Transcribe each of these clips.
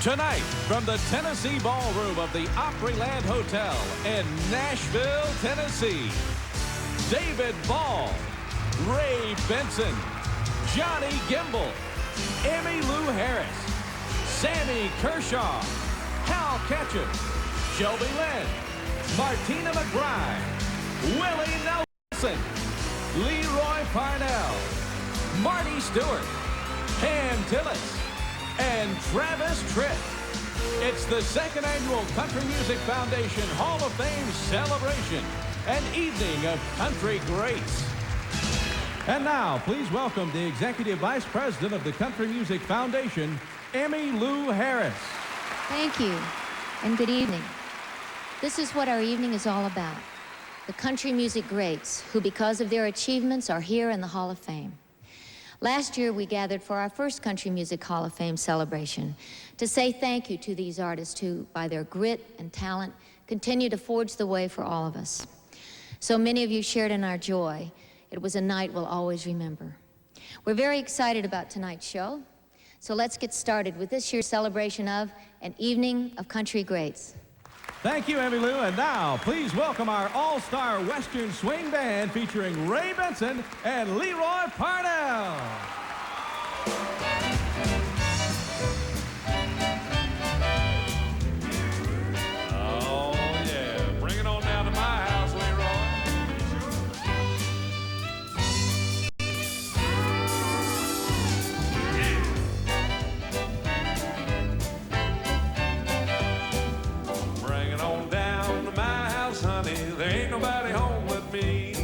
Tonight, from the Tennessee Ballroom of the Opryland Hotel in Nashville, Tennessee, David Ball, Ray Benson, Johnny Gimble, Emmylou Harris, Sammy Kershaw, Hal Ketchum, Shelby Lynne, Martina McBride, Willie Nelson, Leroy Parnell, Marty Stuart, Pam Tillis, and Travis Tritt. It's the second annual Country Music Foundation Hall of Fame celebration, an evening of country greats. And now, please welcome the Executive Vice President of the Country Music Foundation, Emmylou Harris. Thank you, and good evening. This is what our evening is all about. The country music greats who, because of their achievements, are here in the Hall of Fame. Last year, we gathered for our first Country Music Hall of Fame celebration to say thank you to these artists who, by their grit and talent, continue to forge the way for all of us. So many of you shared in our joy. It was a night we'll always remember. We're very excited about tonight's show, so let's get started with this year's celebration of an evening of country greats. Thank you, Emmylou. And now, please welcome our all-star Western Swing Band featuring Ray Benson and Leroy Parnell. Oh, yeah. Bring it on down to my house, Leroy. Bring it on down to my house, honey. There ain't nobody home but me.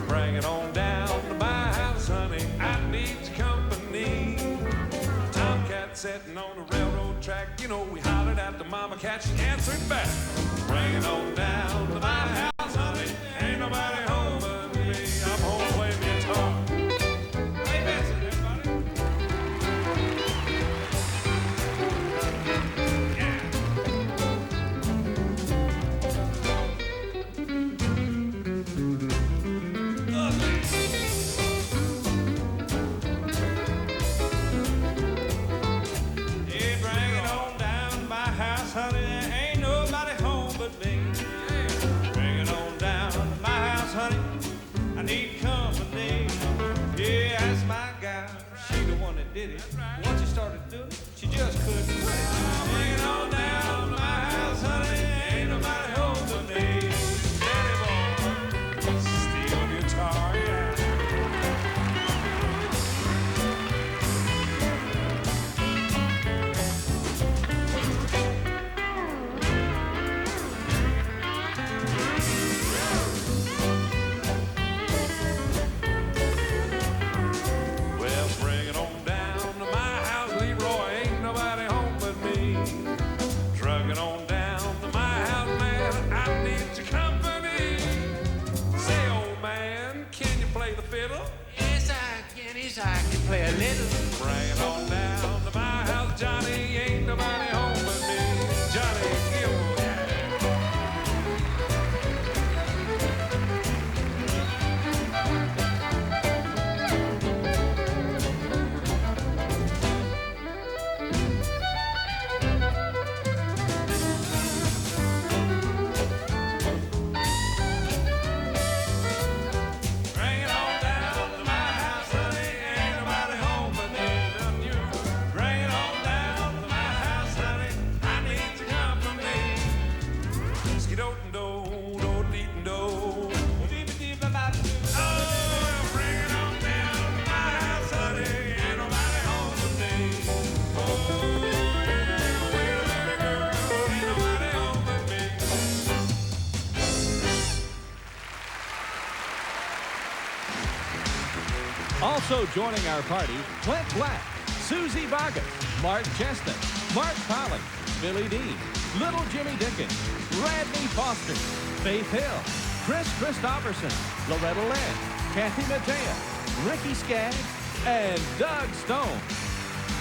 Bring it on down to my house, honey. I need your company. Tomcat sitting on the railroad track. You know, we hollered at the mama cat. She answered back. Bring it on down to my house, honey. Ain't nobody home but me. I'm home playing guitar. Hey, Benson, everybody. Hey, bring it on down to my house, honey. There ain't nobody home but me. Bring it on down to my house, honey. I need company. Yeah, that's my gal. She the one that did it. Once she started doing it, she just couldn't quit. Bring it on down to my house, honey. Ain't nobody home but me. Daddy boy, steel guitar, yeah. Well, bring it on down to my house, Leroy. Ain't nobody home but me. Drug it on down to my house, man. I need your company. Say, old man, can you play the fiddle? Yes, I can play a little. Bring it on down to my house, Johnny. Ain't nobody home but me. Johnny, give Bring it on down to my house, honey. Ain't nobody home but me. Nothing you. Bring it on down to my house, honey. I need your company. Ski-do-do-do, do-dee-do. Oh, bring it on down to my house, honey. Ain't nobody home but me. Oh, yeah, well, baby girl, ain't nobody home but me. Also joining our party, Clint Black, Susie Vargas, Mark Cheston, Mark Polly, Billy Dean, Little Jimmy Dickens, Radney Foster, Faith Hill, Chris Christopherson, Loretta Lynn, Kathy Mattea, Ricky Skaggs, and Doug Stone.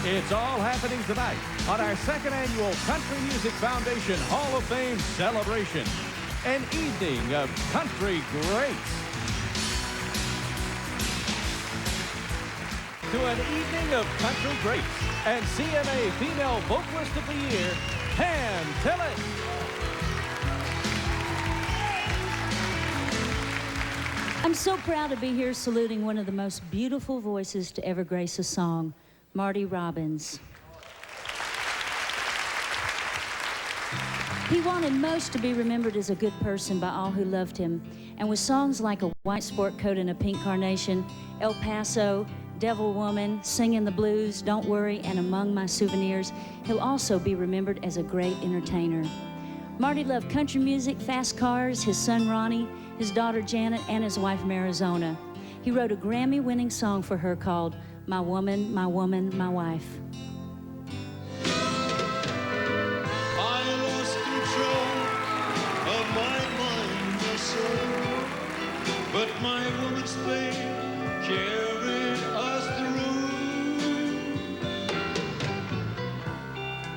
It's all happening tonight on our second annual Country Music Foundation Hall of Fame celebration, an evening of country greats. to an evening of country greats and CMA Female Vocalist of the Year, Hand Tell It. I'm so proud to be here saluting one of the most beautiful voices to ever grace a song, Marty Robbins. He wanted most to be remembered as a good person by all who loved him, and with songs like A White Sport Coat and a Pink Carnation, El Paso, Devil Woman, Singing the Blues, Don't Worry, and Among My Souvenirs, he'll also be remembered as a great entertainer. Marty loved country music, fast cars, his son Ronnie, his daughter Janet, and his wife Marizona. He wrote a Grammy-winning song for her called My Woman, My Woman, My Wife. I lost control of my mind and soul, but my woman's faith carried us through.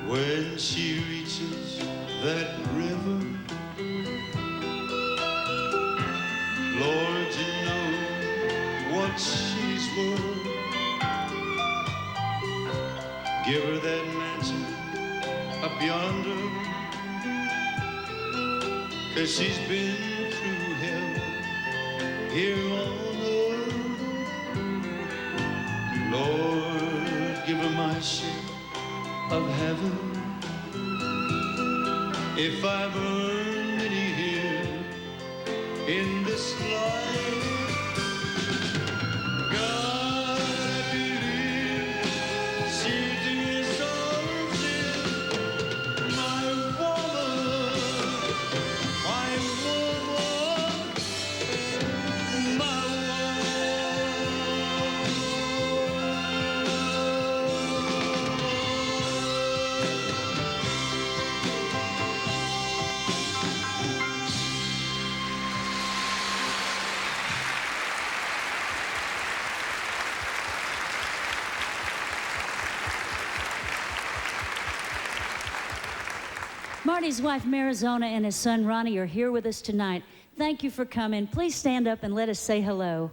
When she reaches that river, Lord, you know what she's worth. Give her that mansion up yonder, 'cause she's been through hell here on earth. Lord, give her my share of heaven. If I've earned any here in this life, God, I believe she deserves it. My woman, my woman, my Marty's wife Marizona and his son Ronnie are here with us tonight. Thank you for coming. Please stand up and let us say hello.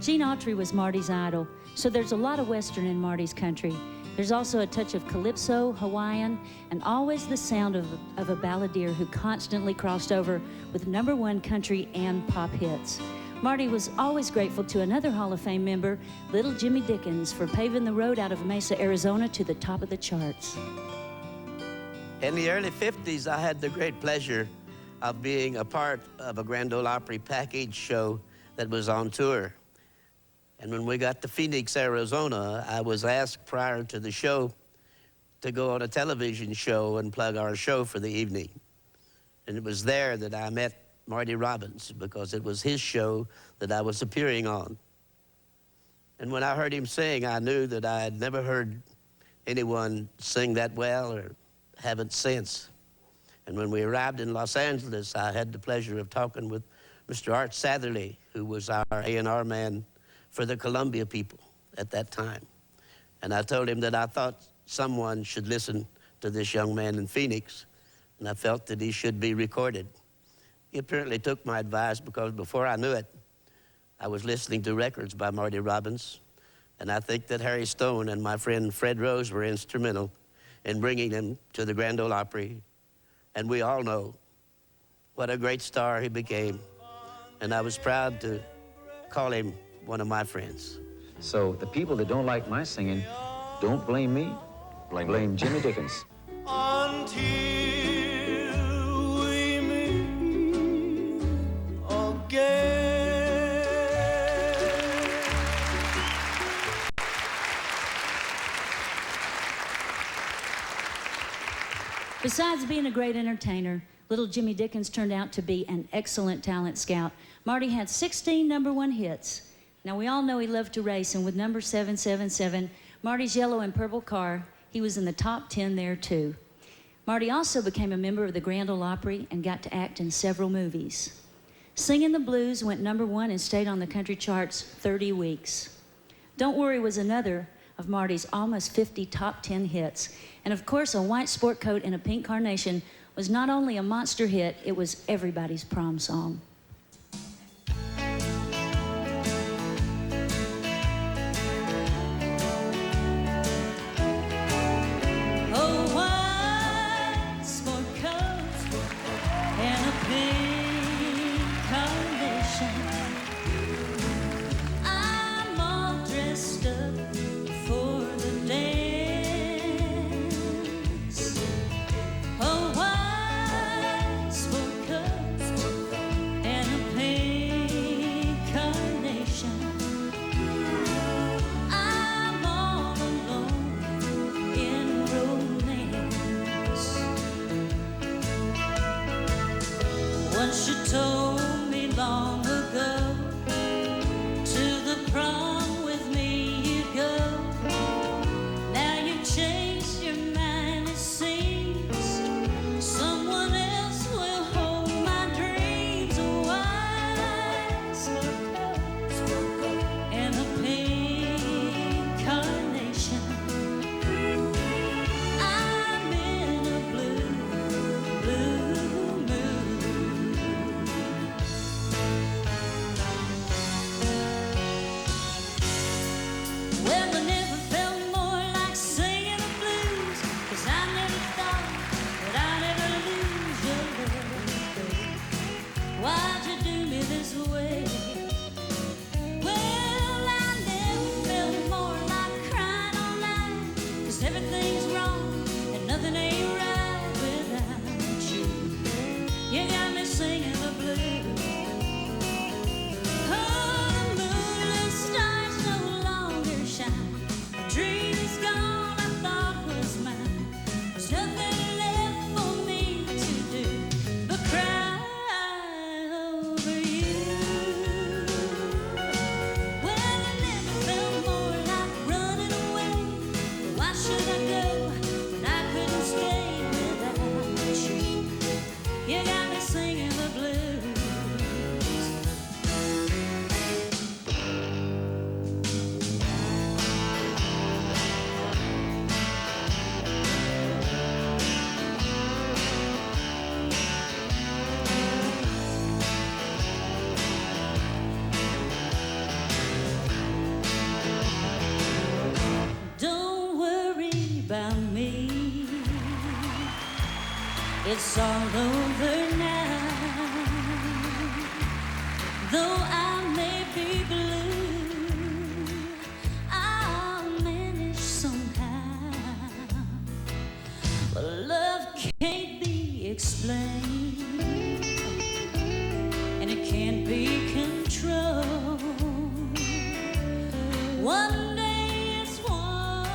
Gene Autry was Marty's idol, so there's a lot of Western in Marty's country. There's also a touch of calypso, Hawaiian, and always the sound of a balladeer who constantly crossed over with #1 country and pop hits. Marty was always grateful to another Hall of Fame member, Little Jimmy Dickens, for paving the road out of Mesa, Arizona to the top of the charts. In the early 50s, I had the great pleasure of being a part of a Grand Ole Opry package show that was on tour. And when we got to Phoenix, Arizona, I was asked prior to the show to go on a television show and plug our show for the evening. And it was there that I met Marty Robbins, because it was his show that I was appearing on. And when I heard him sing, I knew that I had never heard anyone sing that well, or haven't since. And when we arrived in Los Angeles, I had the pleasure of talking with Mr. Art Satherley, who was our A&R man for the Columbia people at that time. And I told him that I thought someone should listen to this young man in Phoenix, and I felt that he should be recorded. He apparently took my advice, because before I knew it, I was listening to records by Marty Robbins, and I think that Harry Stone and my friend Fred Rose were instrumental in bringing him to the Grand Ole Opry, and we all know what a great star he became, and I was proud to call him one of my friends. So the people that don't like my singing, don't blame me, blame Jimmy Dickens. Until we meet again. Besides being a great entertainer, little Jimmy Dickens turned out to be an excellent talent scout. Marty had 16 #1 hits. Now, we all know he loved to race, and with number 777, Marty's yellow and purple car, he was in the top 10 there, too. Marty also became a member of the Grand Ole Opry and got to act in several movies. Singing the Blues went #1 and stayed on the country charts 30 weeks. Don't Worry was another, of Marty's almost 50 top 10 hits. And of course, A White Sport Coat and a Pink Carnation was not only a monster hit, it was everybody's prom song. It's all over now. Though I may be blue, I'll manage somehow. But love can't be explained, and it can't be controlled. One day it's warm,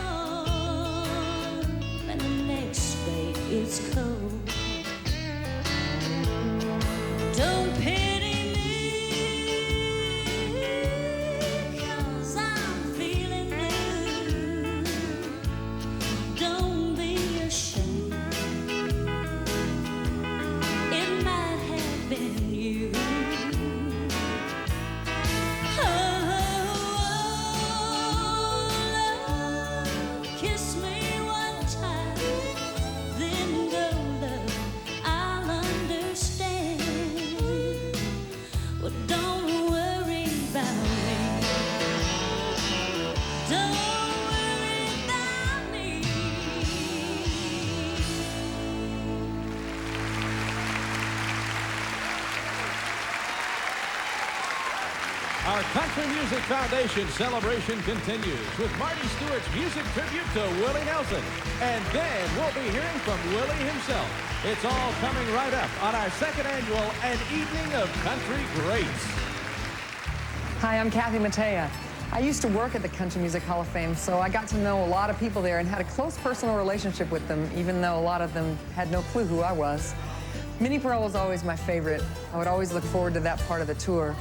and the next day it's cold. Don't pity me, 'cause I'm feeling blue. Don't be ashamed, it might have been you. Kiss me one time, then go love, I'll understand. Well, don't worry about me. Don't worry about me. Our Country Music Foundation celebration continues with Marty Stewart's music tribute to Willie Nelson. And then we'll be hearing from Willie himself. It's all coming right up on our second annual An Evening of Country Greats. Hi, I'm Kathy Mattea. I used to work at the Country Music Hall of Fame, so I got to know a lot of people there and had a close personal relationship with them, even though a lot of them had no clue who I was. Minnie Pearl was always my favorite. I would always look forward to that part of the tour.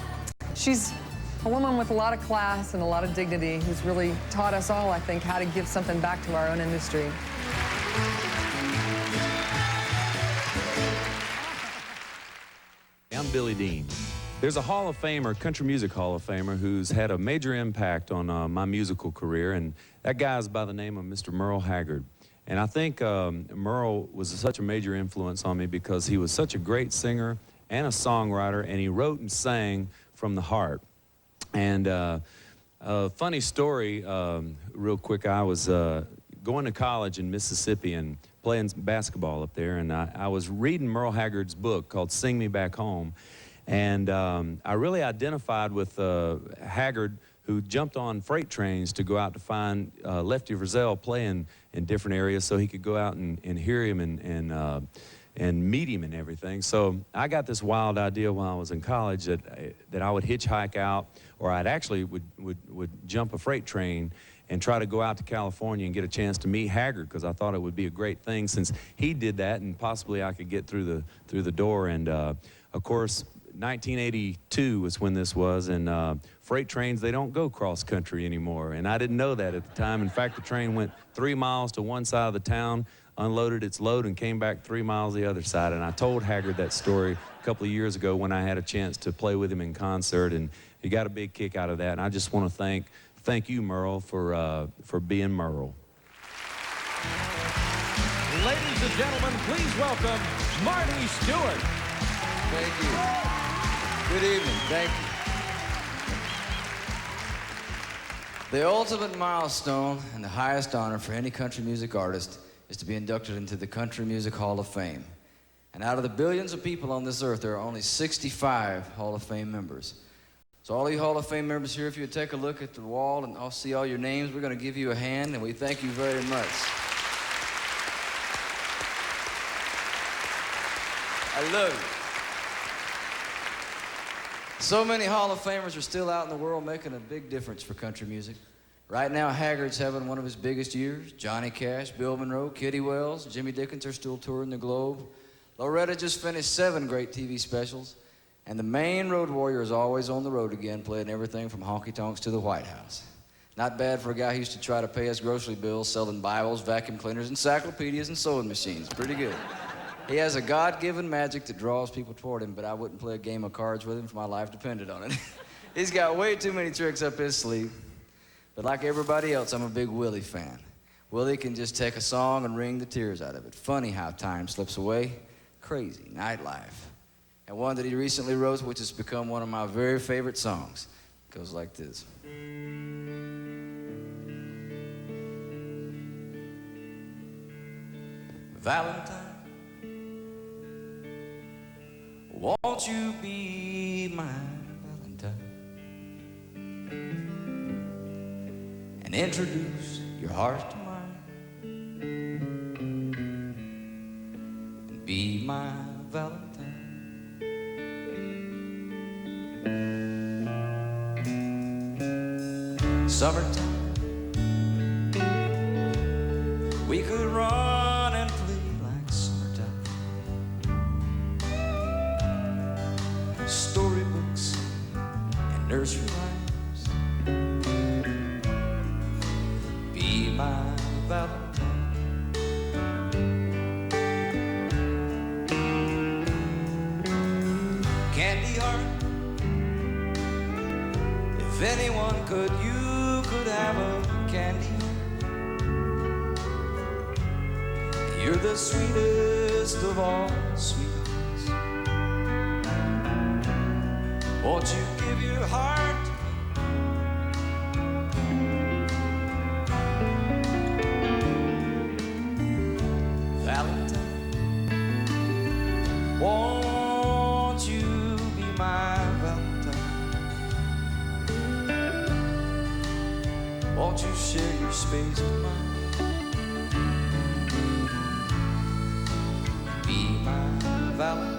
She's a woman with a lot of class and a lot of dignity who's really taught us all, I think, how to give something back to our own industry. I'm Billy Dean. There's a Hall of Famer, Country Music Hall of Famer, who's had a major impact on my musical career, and that guy is by the name of Mr. Merle Haggard. And I think Merle was such a major influence on me because he was such a great singer and a songwriter, and he wrote and sang from the heart. And a funny story, real quick, I was going to college in Mississippi and playing basketball up there, and I was reading Merle Haggard's book called Sing Me Back Home. And I really identified with Haggard, who jumped on freight trains to go out to find Lefty Frizzell playing in different areas so he could go out and hear him and meet him and everything. So I got this wild idea while I was in college that I would hitchhike out, or I'd actually would jump a freight train and try to go out to California and get a chance to meet Haggard, because I thought it would be a great thing since he did that, and possibly I could get through the door. And of course, 1982 was when this was, and freight trains, they don't go cross country anymore, and I didn't know that at the time. In fact, the train went 3 miles to one side of the town, unloaded its load, and came back 3 miles the other side. And I told Haggard that story a couple of years ago when I had a chance to play with him in concert, and he got a big kick out of that. And I just want to thank you, Merle, for being Merle. Ladies and gentlemen, please welcome Marty Stuart. Thank you. Good evening. Thank you. The ultimate milestone and the highest honor for any country music artist is to be inducted into the Country Music Hall of Fame. And out of the billions of people on this earth, there are only 65 Hall of Fame members. So all you Hall of Fame members here, if you would take a look at the wall and I'll see all your names, we're going to give you a hand, and we thank you very much. I love you. So many Hall of Famers are still out in the world making a big difference for country music. Right now, Haggard's having one of his biggest years. Johnny Cash, Bill Monroe, Kitty Wells, Jimmy Dickens are still touring the globe. Loretta just finished 7 great TV specials. And the main road warrior is always on the road again, playing everything from honky-tonks to the White House. Not bad for a guy who used to try to pay his grocery bills selling Bibles, vacuum cleaners, encyclopedias, and sewing machines. Pretty good. He has a God-given magic that draws people toward him, but I wouldn't play a game of cards with him if my life depended on it. He's got way too many tricks up his sleeve. But like everybody else, I'm a big Willie fan. Willie can just take a song and wring the tears out of it. Funny how time slips away. Crazy nightlife. And one that he recently wrote, which has become one of my very favorite songs, goes like this. Valentine, won't you be my Valentine and introduce your heart to mine and be my Valentine. Summertime, we could run and play like summertime. Storybooks and nursery rhymes. Be my Valentine. Candy heart, if anyone could, you could have a candy heart. You're the sweetest of all sweethearts. Won't you give your heart to me? Valentine, won't you be my Valentine? Won't you share your space with mine? Be my Valentine.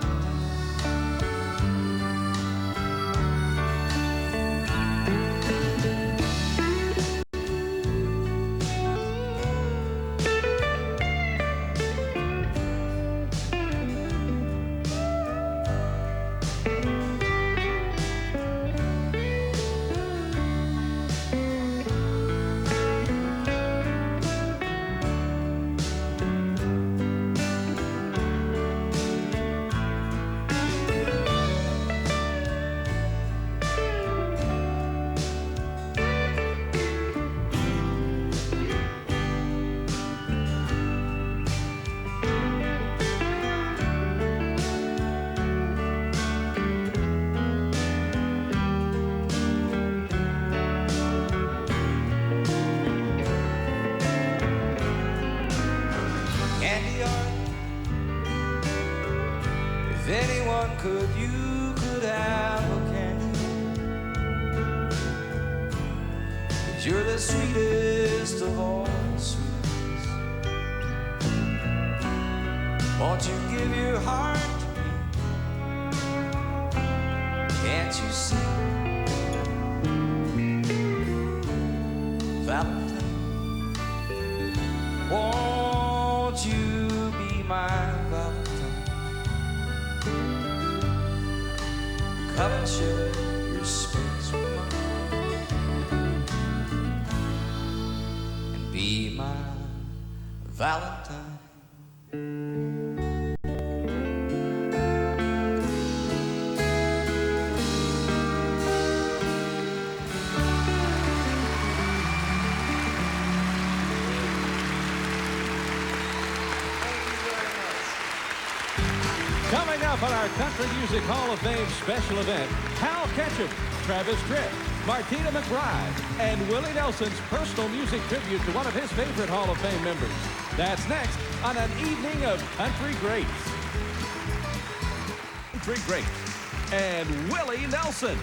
anyone could, you could have a candy. 'Cause you're the sweetest of all sweets. Won't you give your heart to me? Can't you see? Valentine, won't you be my Valentine? Come and share your space with mine and be my Valentine. Coming up on our Country Music Hall of Fame special event, Ketchum, Travis Tritt, Martina McBride, and Willie Nelson's personal music tribute to one of his favorite Hall of Fame members. That's next on an evening of country greats. Country greats and Willie Nelson.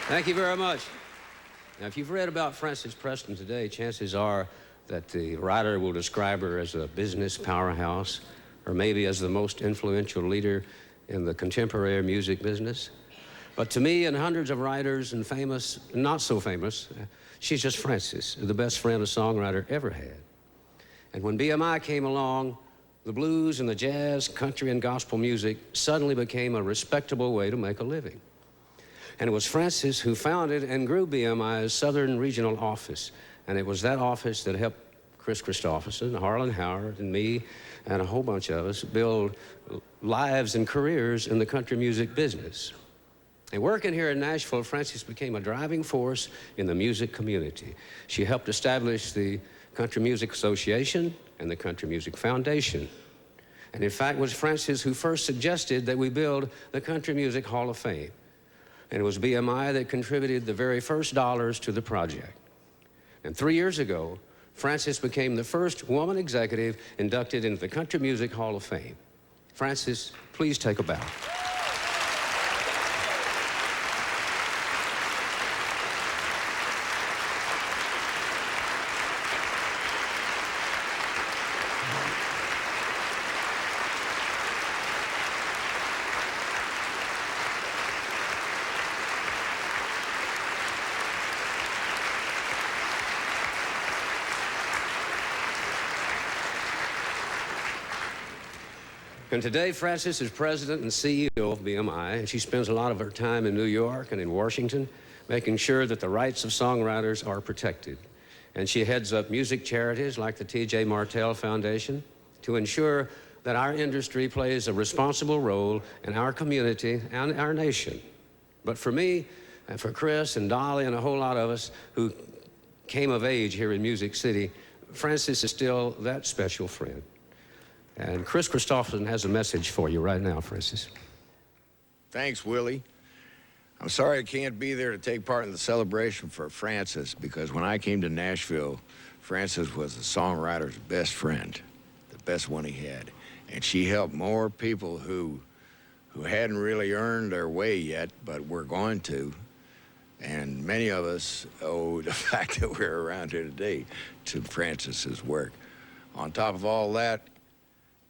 Thank you very much. Now, if you've read about Frances Preston today, chances are that the writer will describe her as a business powerhouse, or maybe as the most influential leader in the contemporary music business. But to me and hundreds of writers and famous, and not so famous, she's just Frances, the best friend a songwriter ever had. And when BMI came along, the blues and the jazz, country and gospel music suddenly became a respectable way to make a living. And it was Frances who founded and grew BMI's Southern Regional Office. And it was that office that helped Chris Christopherson, Harlan Howard, and me, and a whole bunch of us build lives and careers in the country music business. And working here in Nashville, Frances became a driving force in the music community. She helped establish the Country Music Association and the Country Music Foundation. And in fact, it was Frances who first suggested that we build the Country Music Hall of Fame. And it was BMI that contributed the very first dollars to the project. And 3 years ago, Frances became the first woman executive inducted into the Country Music Hall of Fame. Frances, please take a bow. And today, Frances is president and CEO of BMI, and she spends a lot of her time in New York and in Washington, making sure that the rights of songwriters are protected. And she heads up music charities like the T.J. Martell Foundation to ensure that our industry plays a responsible role in our community and our nation. But for me, and for Chris and Dolly and a whole lot of us who came of age here in Music City, Frances is still that special friend. And Chris Christopherson has a message for you right now, Frances. Thanks, Willie. I'm sorry I can't be there to take part in the celebration for Frances, because when I came to Nashville, Frances was the songwriter's best friend, the best one he had. And she helped more people who hadn't really earned their way yet, but were going to. And many of us owe the fact that we're around here today to Frances's work. On top of all that,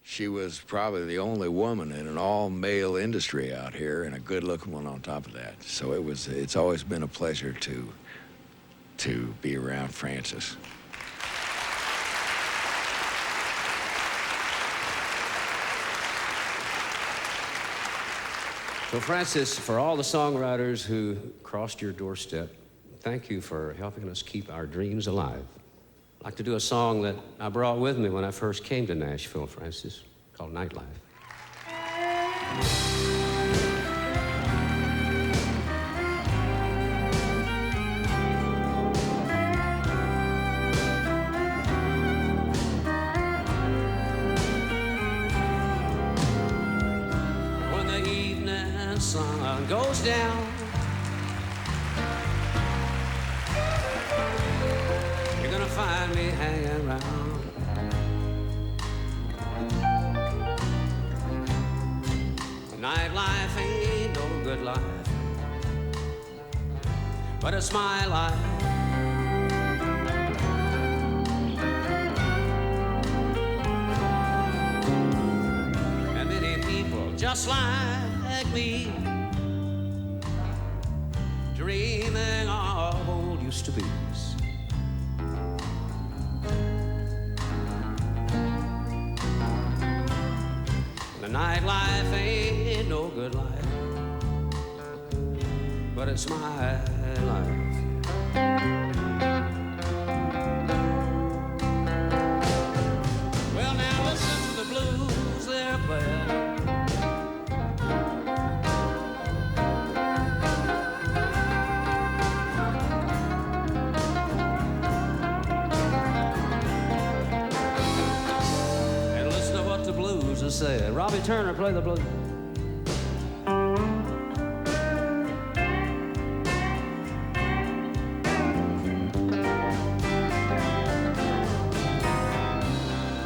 she was probably the only woman in an all-male industry out here, and a good-looking one on top of that. So it's always been a pleasure to be around Frances. So, Frances, for all the songwriters who crossed your doorstep, thank you for helping us keep our dreams alive. I'd like to do a song that I brought with me when I first came to Nashville, Frances, called Nightlife. When the evening sun goes down, you're gonna find find me hanging around. Nightlife ain't no good life, but it's my life. And many people just like me, dreaming of old used to be's. The nightlife ain't no good life, but it's my life. Well, now listen to the blues they're playing. Blues is said. Robbie Turner, play the blues.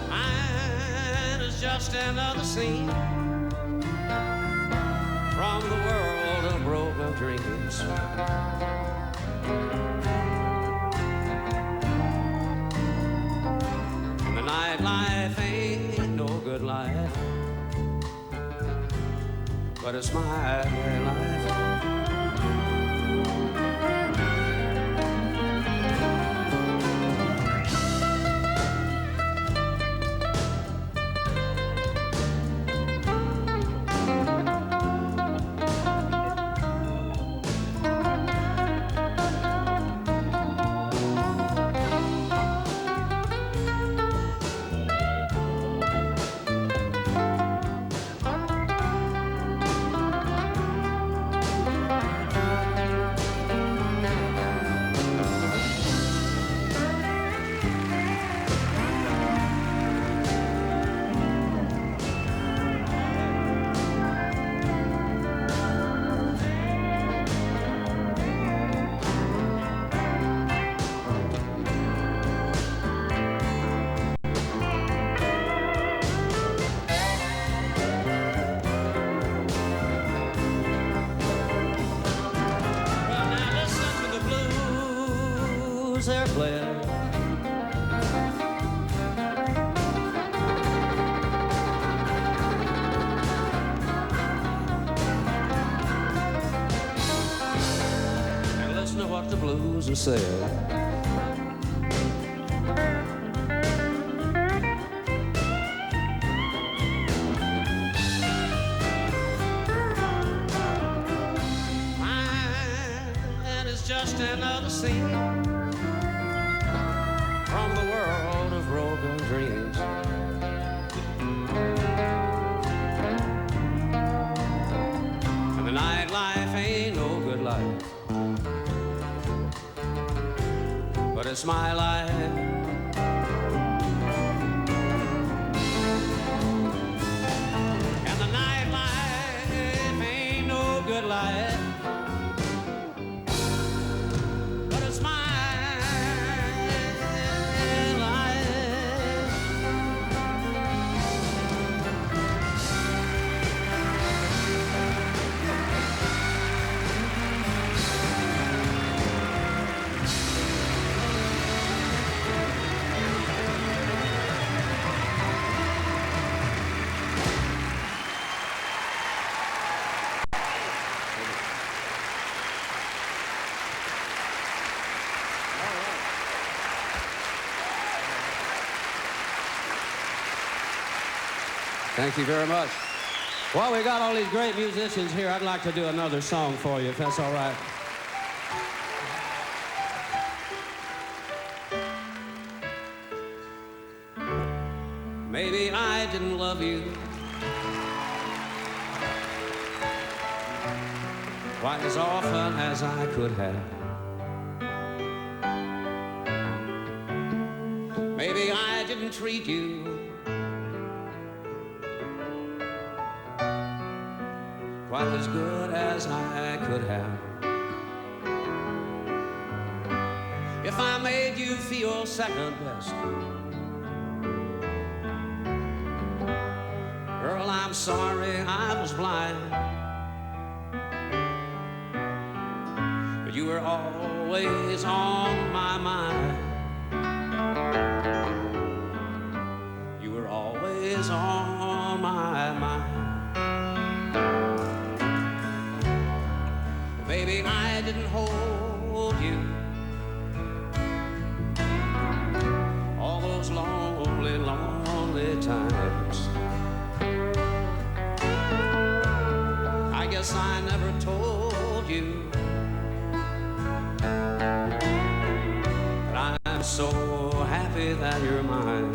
Mine is just another scene from the world of broken dreams. The nightlife ain't no good life, but it's my life. They're playing. And listen to what the blues are saying. Mine is just another scene from the world of broken dreams. And the nightlife ain't no good life, but it's my life. And the nightlife ain't no good life, but it's my Thank you very much. Well, we got all these great musicians here. I'd like to do another song for you, if that's all right. Maybe I didn't love you quite as often as I could have. Maybe I didn't treat you quite as good as I could have. If I made you you feel second best. Girl, I'm sorry I was blind, but you were always on my mind. You were always on my mind. Baby, I didn't hold you all those lonely, lonely times. I guess I never told you that I'm so happy that you're mine.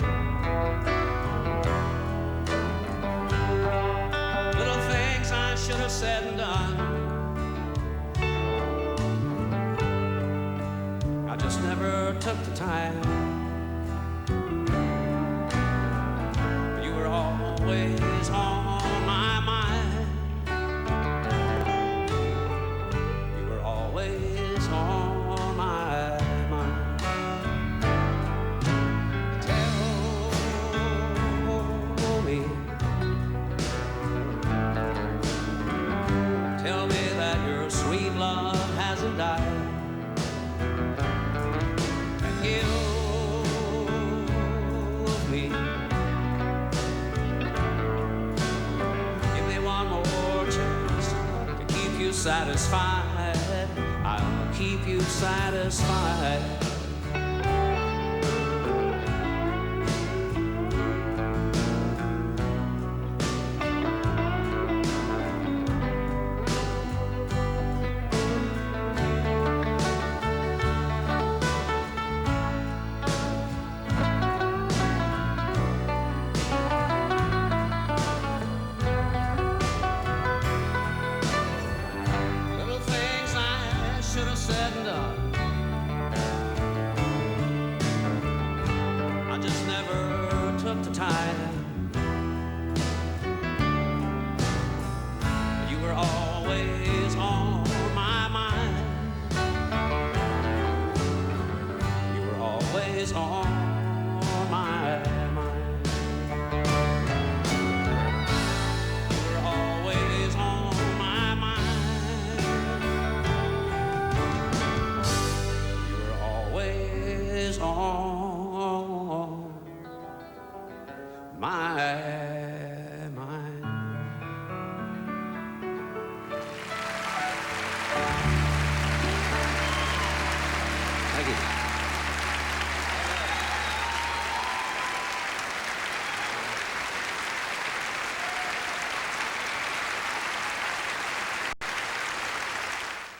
Little things I should have said and done, I just never took the time. You were always on my mind. You were always on my mind. Tell me that your sweet love hasn't died. Satisfied, I'll keep you satisfied.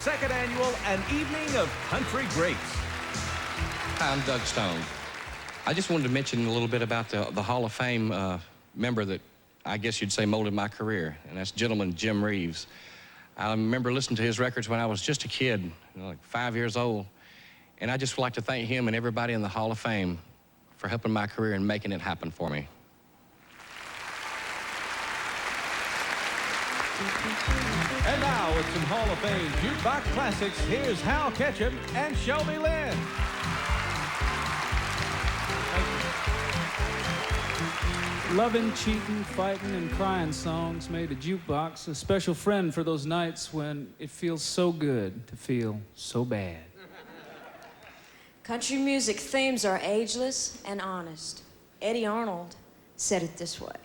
Second annual An Evening of Country Greats. Hi, I'm Doug Stone. I just wanted to mention a little bit about the Hall of Fame member that I guess you'd say molded my career, and that's gentleman Jim Reeves. I remember listening to his records when I was just a kid, like 5 years old, and I just would like to thank him and everybody in the Hall of Fame for helping my career and making it happen for me. And now with some Hall of Fame jukebox classics, here's Hal Ketchum and Shelby Lynne. Loving, cheating, fighting, and crying songs made a jukebox a special friend for those nights when it feels so good to feel so bad. Country music themes are ageless and honest. Eddie Arnold said it this way.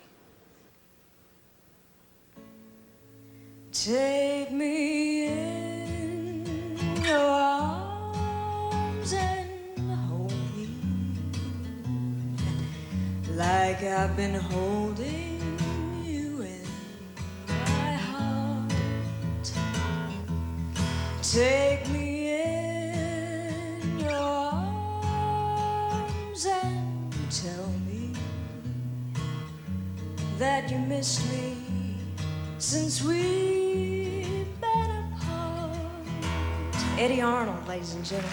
Take me in your arms and hold me like I've been holding you in my heart. Take me in your arms and tell me that you missed me since we've been apart. Eddie Arnold, ladies and gentlemen.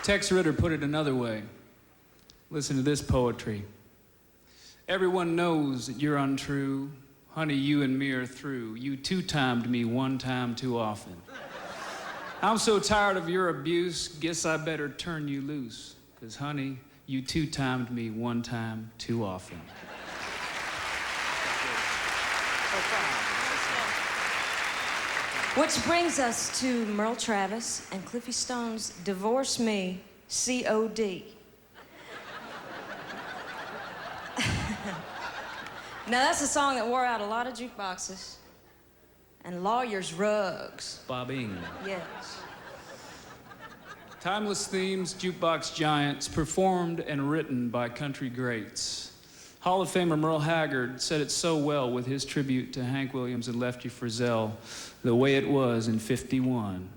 Tex Ritter put it another way. Listen to this poetry. Everyone knows that you're untrue. Honey, you and me are through. You two-timed me one time too often. I'm so tired of your abuse, guess I better turn you loose. 'Cause honey, you two-timed me one time too often. Which brings us to Merle Travis and Cliffy Stone's Divorce Me, C.O.D. Now, that's a song that wore out a lot of jukeboxes and lawyers' rugs. Bobbing. Yes. Timeless themes, jukebox giants, performed and written by country greats. Hall of Famer Merle Haggard said it so well with his tribute to Hank Williams and Lefty Frizzell, The Way It Was in '51.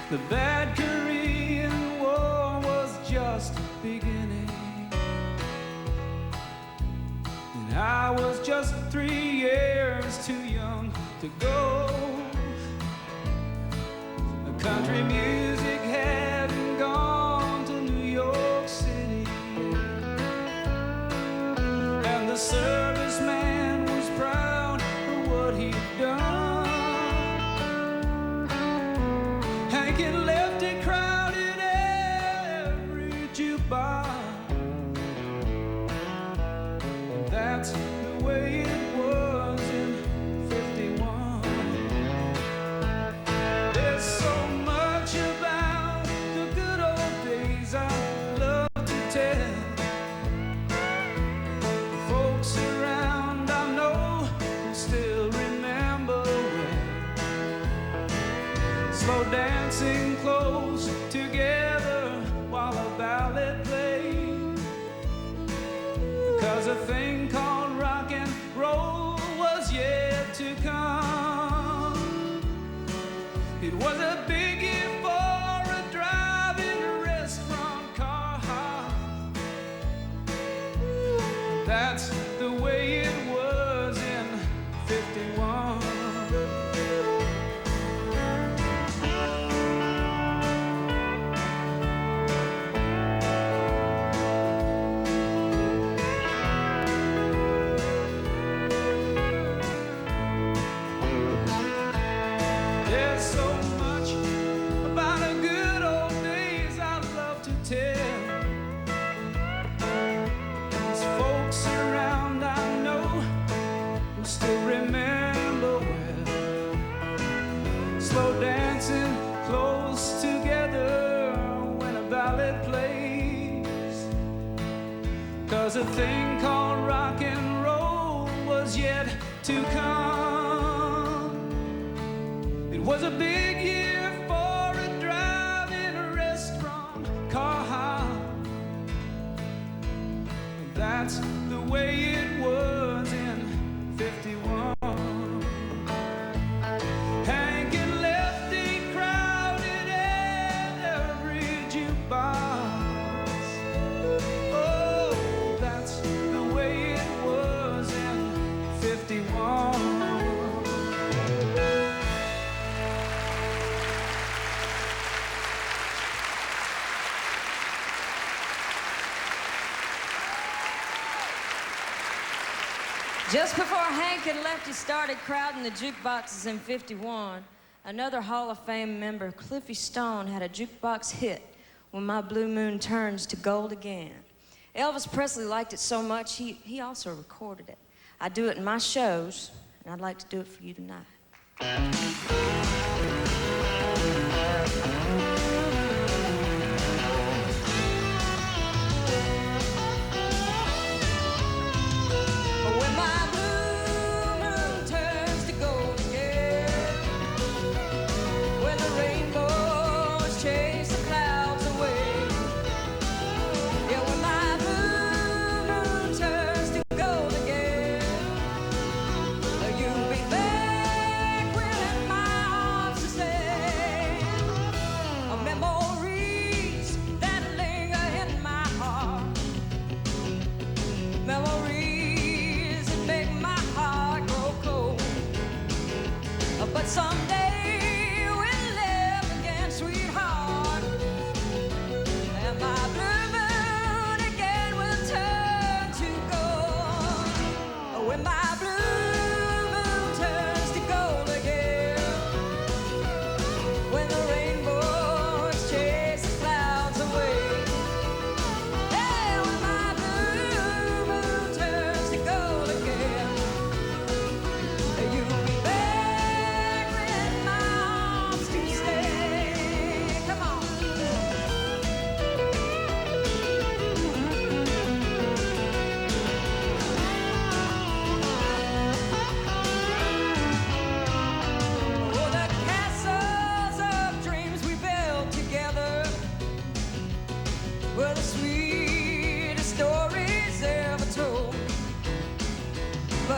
The bad Korean War was just beginning, and I was just 3 years too young to go. The country music hadn't gone to New York City, and the serviceman was proud of what he'd done. That's the way it was in '51. There's so much about the good old days I love to tell. The folks around I know will still remember well. Slow dancing close together while a ballad played. 'Cause a thing called rock and roll was yet to come. It was a big year for a drive-in restaurant car. That's the way it was in '51. A thing called rock and roll was yet to come. It was a big year for a drive-in restaurant car. That's the way it was in '51. Hank and Lefty crowded every jukebox. Just before Hank and Lefty started crowding the jukeboxes in '51, another Hall of Fame member, Cliffy Stone, had a jukebox hit, When My Blue Moon Turns to Gold Again. Elvis Presley liked it so much, he also recorded it. I do it in my shows, and I'd like to do it for you tonight.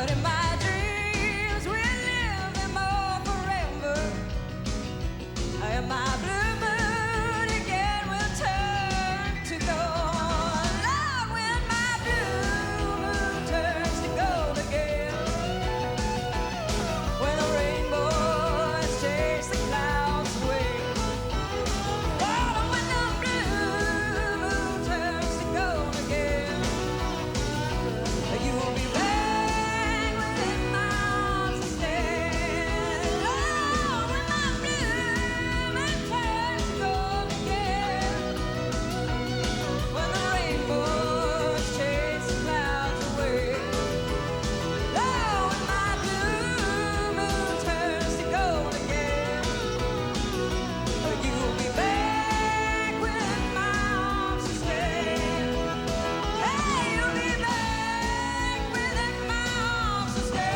But in my dreams, we live them all forever. And my blue moon again will turn to gold. Lord, when my blue moon turns to gold again, when the rainbows chase the clouds away. Oh, when the blue moon turns to gold again, you will be back within my arms to stand. Oh, when my blue moon turns to gold again, when the rainbows chase the clouds away. Oh, when my blue moon turns to gold again, you will be back within my arms to stand. Hey, you'll be back within my arms to stand.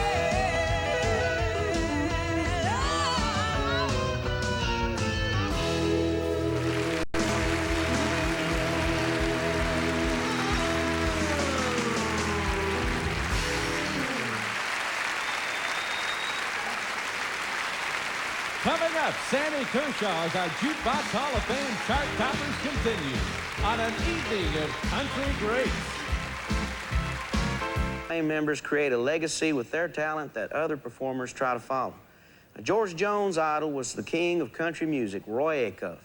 Coming up, Sammy Kershaw as our Jukebox Hall of Fame chart toppers continue on an evening of country greats. Fame members create a legacy with their talent that other performers try to follow. Now, George Jones' idol was the king of country music, Roy Acuff.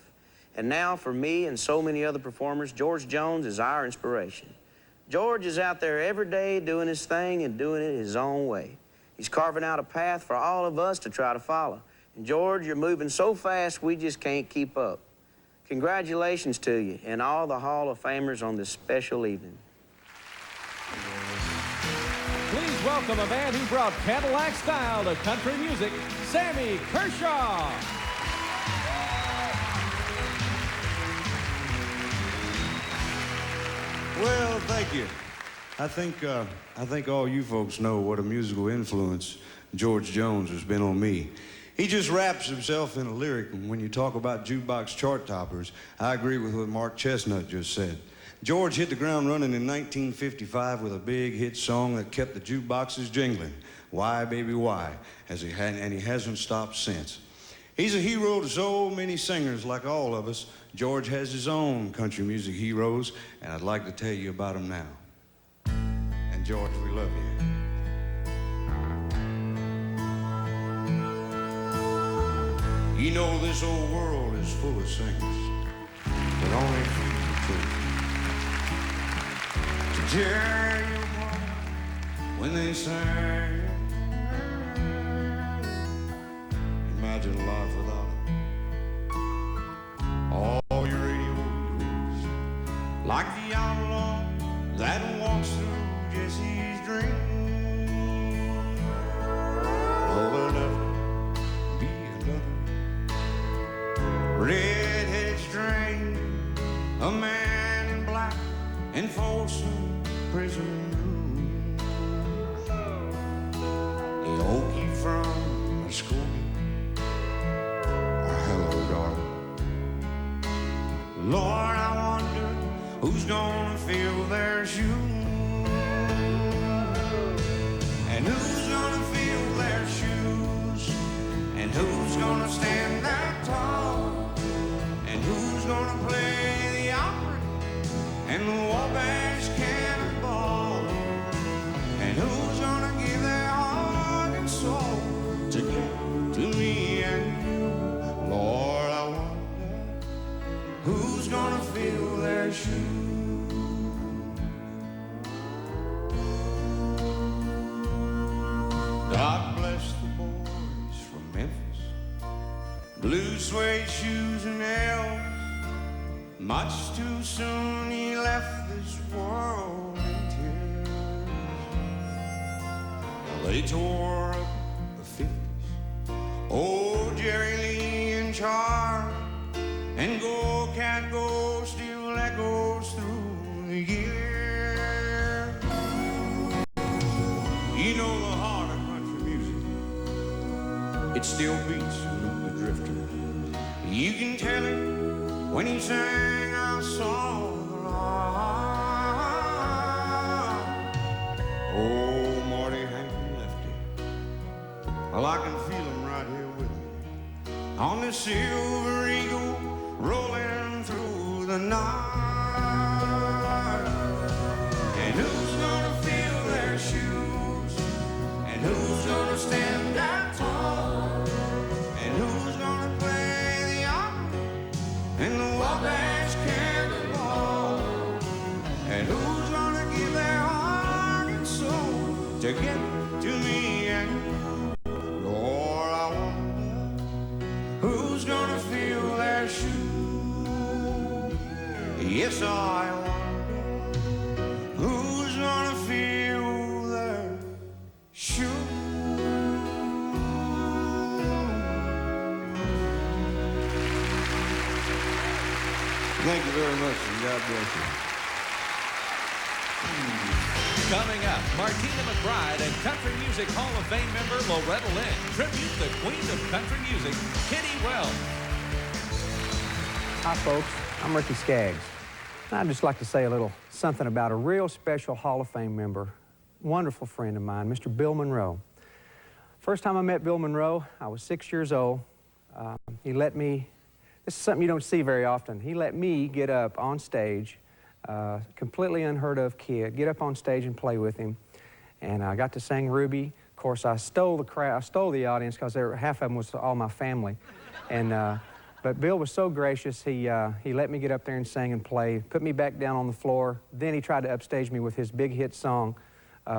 And now, for me and so many other performers, George Jones is our inspiration. George is out there every day doing his thing and doing it his own way. He's carving out a path for all of us to try to follow. And George, you're moving so fast, we just can't keep up. Congratulations to you and all the Hall of Famers on this special evening. Please welcome a man who brought Cadillac style to country music, Sammy Kershaw. Well, thank you. I think all you folks know what a musical influence George Jones has been on me. He just wraps himself in a lyric, and when you talk about jukebox chart toppers, I agree with what Mark Chestnut just said. George hit the ground running in 1955 with a big hit song that kept the jukeboxes jingling, Why Baby Why, and he hasn't stopped since. He's a hero to so many singers like all of us. George has his own country music heroes, and I'd like to tell you about them now. And George, we love you. You know this old world is full of singers, but only a few are true. To tear you apart when they sing. Imagine a life without them. All your radio heroes, like the outlaw that walks through Jesse's dream. Oh, but never be another red-headed stranger, a man in black and Folsom prison rooms. The Okie from Muskogee, oh, hello, darling. Lord, I wonder who's gonna fill their shoes, and who's gonna fill their shoes, and who's gonna stand that tall, and who's gonna play the opera and the Wabash Cannonball, and who's gonna give their heart and soul to me and you. Lord, I wonder who's gonna fill their shoes. God bless the boys from Memphis, blue suede shoes and L's. Much too soon he left this world in tears. They tore up the 50s, oh, Jerry Lee and Charlie, and Go Cat Go still echoes through the year. You know the heart of country music, it still beats Luke the Drifter. You can tell it when he sang our song. Oh, Marty, Hank, Well, I can feel him right here with me on this silver eagle rolling through the night. And who's gonna fill their shoes? And who's gonna stand that tall? And who's gonna play the opera and the Wabash cannonball? And who's gonna give their heart and soul to get to me and you? Lord, I wonder who's gonna fill their shoes. Yes, I wonder who's gonna fill their shoes. Thank you very much, and God bless you. Coming up, Martina McBride and Country Music Hall of Fame member Loretta Lynn tribute the Queen of Country Music, Kitty Wells. Hi, folks. I'm Ricky Skaggs. And I'd just like to say a little something about a real special Hall of Fame member, wonderful friend of mine, Mr. Bill Monroe. First time I met Bill Monroe, I was 6 years old. He let me, this is something you don't see very often, he let me get up on stage, completely unheard of kid, get up on stage and play with him. And I got to sing Ruby. Of course, I stole the crowd, I stole the audience because half of them was all my family. And, but Bill was so gracious, he let me get up there and sing and play, put me back down on the floor. Then he tried to upstage me with his big hit song,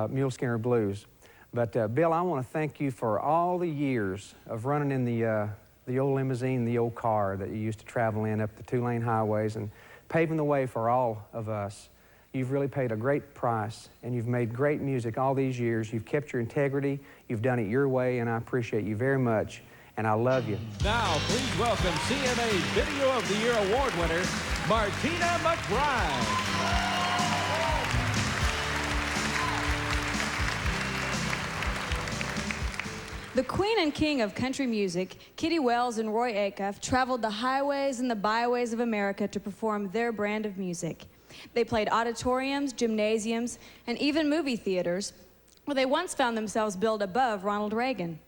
Mule Skinner Blues. But Bill, I want to thank you for all the years of running in the old limousine, the old car that you used to travel in up the two-lane highways and paving the way for all of us. You've really paid a great price, and you've made great music all these years. You've kept your integrity, you've done it your way, and I appreciate you very much, and I love you. Now, please welcome CMA's Video of the Year award winner, Martina McBride. The queen and king of country music, Kitty Wells and Roy Acuff, traveled the highways and the byways of America to perform their brand of music. They played auditoriums, gymnasiums, and even movie theaters, where they once found themselves billed above Ronald Reagan.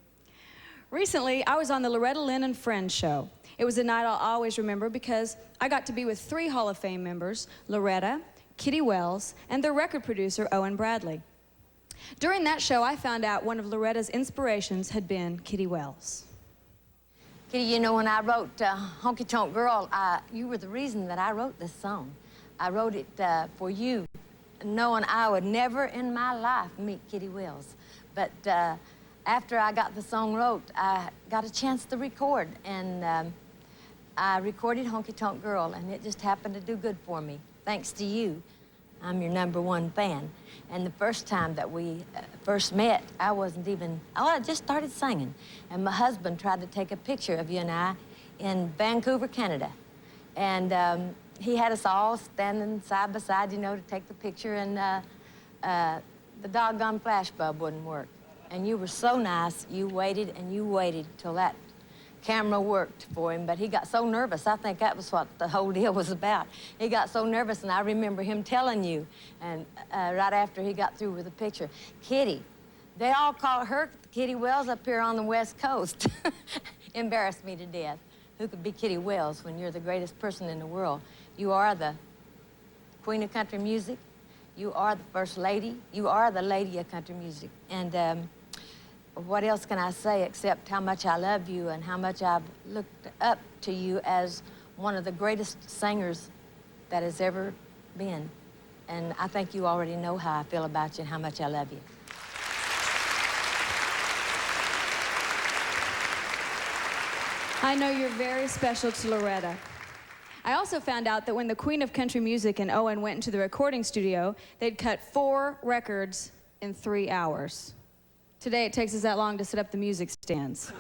Recently, I was on the Loretta Lynn and Friends show. It was a night I'll always remember because I got to be with 3 Hall of Fame members, Loretta, Kitty Wells, and their record producer, Owen Bradley. During that show, I found out one of Loretta's inspirations had been Kitty Wells. Kitty, you know, when I wrote Honky Tonk Girl, you were the reason that I wrote this song. I wrote it for you, knowing I would never in my life meet Kitty Wells. But after I got the song wrote, I got a chance to record, and I recorded Honky Tonk Girl, and it just happened to do good for me, thanks to you. I'm your #1 fan. And the first time that we first met, I wasn't even, I just started singing. And my husband tried to take a picture of you and I in Vancouver, Canada. And he had us all standing side by side, you know, to take the picture, and the doggone flash bulb wouldn't work. And you were so nice, you waited and you waited till that camera worked for him, but he got so nervous. I think that was what the whole deal was about. He got so nervous, and I remember him telling you, and right after he got through with the picture, Kitty, they all call her Kitty Wells up here on the West Coast. Embarrassed me to death. Who could be Kitty Wells when you're the greatest person in the world? You are the queen of country music. You are the first lady. You are the lady of country music. And what else can I say except how much I love you and how much I've looked up to you as one of the greatest singers that has ever been. And I think you already know how I feel about you and how much I love you. I know you're very special to Loretta. I also found out that when the Queen of Country Music and Owen went into the recording studio, they'd cut 4 records in 3 hours. Today, it takes us that long to set up the music stands.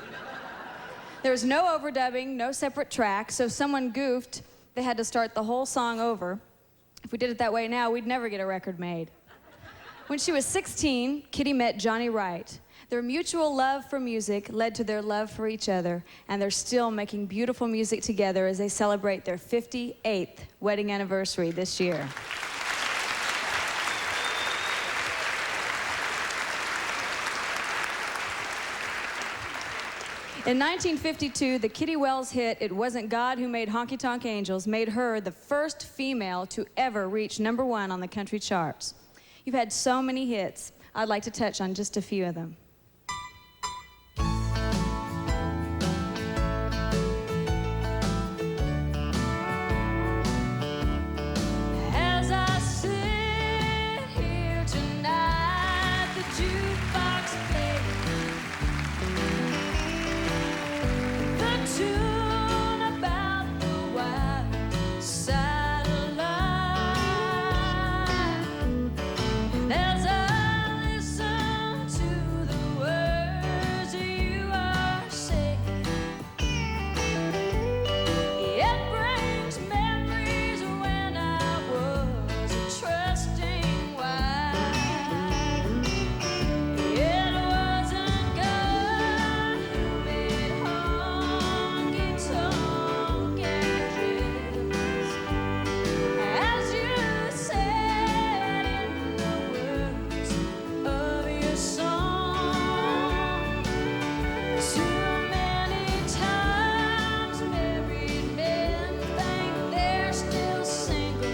There was no overdubbing, no separate track, so if someone goofed, they had to start the whole song over. If we did it that way now, we'd never get a record made. When she was 16, Kitty met Johnny Wright. Their mutual love for music led to their love for each other, and they're still making beautiful music together as they celebrate their 58th wedding anniversary this year. In 1952, the Kitty Wells hit "It Wasn't God Who Made Honky Tonk Angels" made her the first female to ever reach #1 on the country charts. You've had so many hits. I'd like to touch on just a few of them. As I sit here tonight, the jukebox plays the tune about the wild side of life. As I listen to the words you are saying, it brings memories when I was a trusting wife. It wasn't God who made honky tonk angels, as you said in the words of your song. Too many times married men think they're still single.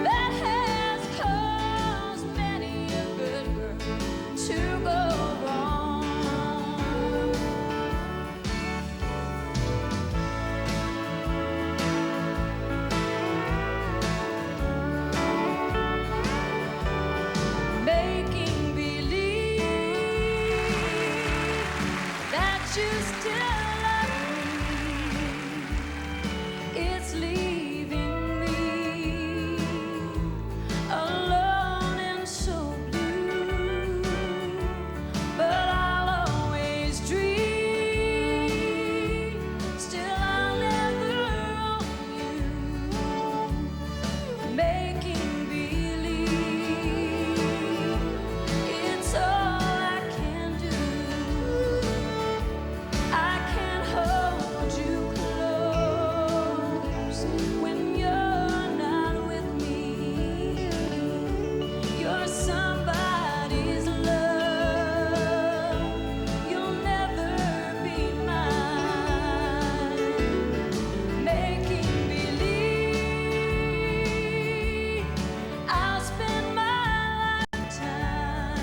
That has caused many a good girl to go wrong. Making believe that you still love me, it's leaving me alone and so blue. But I'll always dream, still I'll never own you. Making believe, it's all I can do. I can hold you close when you're not with me. You're somebody's love. You'll never be mine. Making believe, I'll spend my lifetime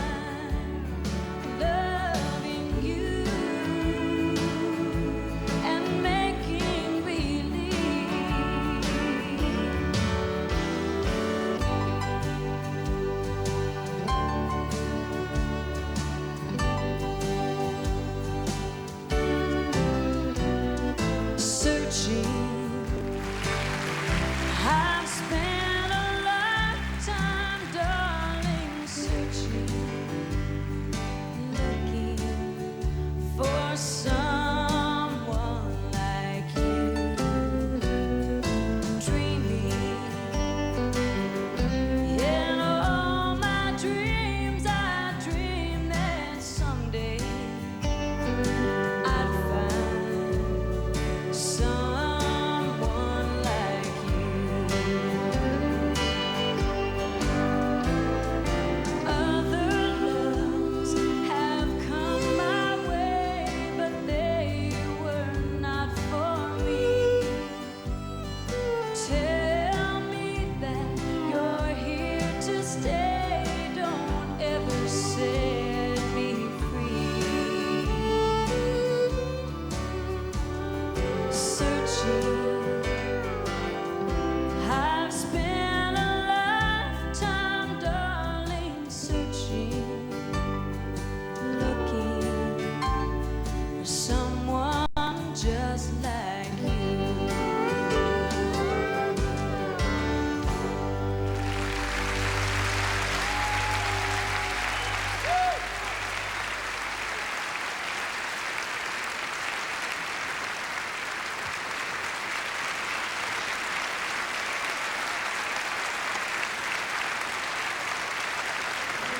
loving you and making believe. Searching, I've spent a lifetime, darling, searching, looking for someone like you. Dreaming, in all my dreams, I dream that someday I'd find someone like you. Other loves have come my way, but they were not for me. Tell me that you're here to stay. Don't ever set me free. Searching, I've spent a lifetime, darling, searching, looking for someone just like you.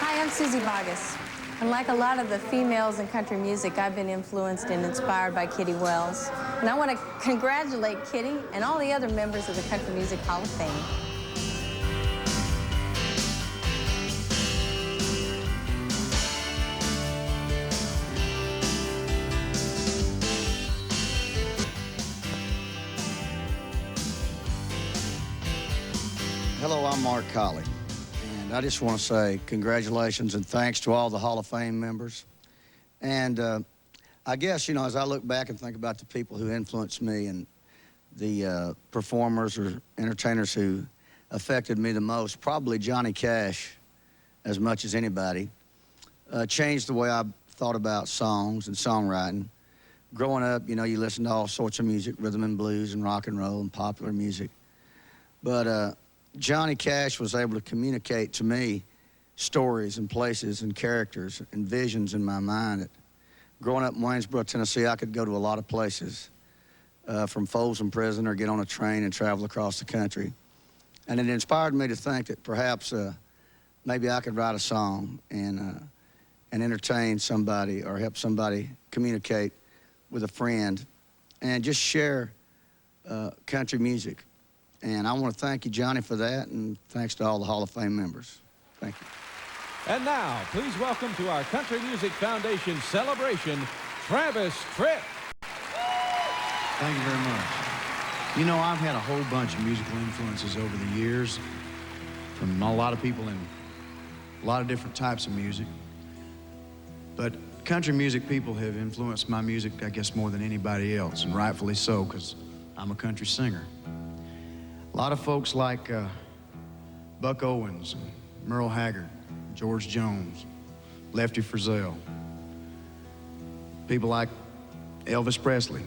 Hi, I'm Susie Boggess. And like a lot of the females in country music, I've been influenced and inspired by Kitty Wells. And I want to congratulate Kitty and all the other members of the Country Music Hall of Fame. Hello, I'm Mark Colley, and I just want to say congratulations and thanks to all the Hall of Fame members. And I guess, you know, as I look back and think about the people who influenced me and the performers or entertainers who affected me the most, probably Johnny Cash, as much as anybody, changed the way I thought about songs and songwriting. Growing up, you know, you listen to all sorts of music, rhythm and blues and rock and roll and popular music. But Johnny Cash was able to communicate to me stories and places and characters and visions in my mind. Growing up in Waynesboro, Tennessee, I could go to a lot of places, from Folsom Prison or get on a train and travel across the country. And it inspired me to think that perhaps maybe I could write a song and entertain somebody or help somebody communicate with a friend and just share country music. And I want to thank you, Johnny, for that, and thanks to all the Hall of Fame members. Thank you. And now, please welcome to our Country Music Foundation celebration, Travis Tritt. Thank you very much. You know, I've had a whole bunch of musical influences over the years from a lot of people in a lot of different types of music. But country music people have influenced my music, I guess, more than anybody else, and rightfully so, because I'm a country singer. A lot of folks like Buck Owens, and Merle Haggard, George Jones, Lefty Frizzell. People like Elvis Presley.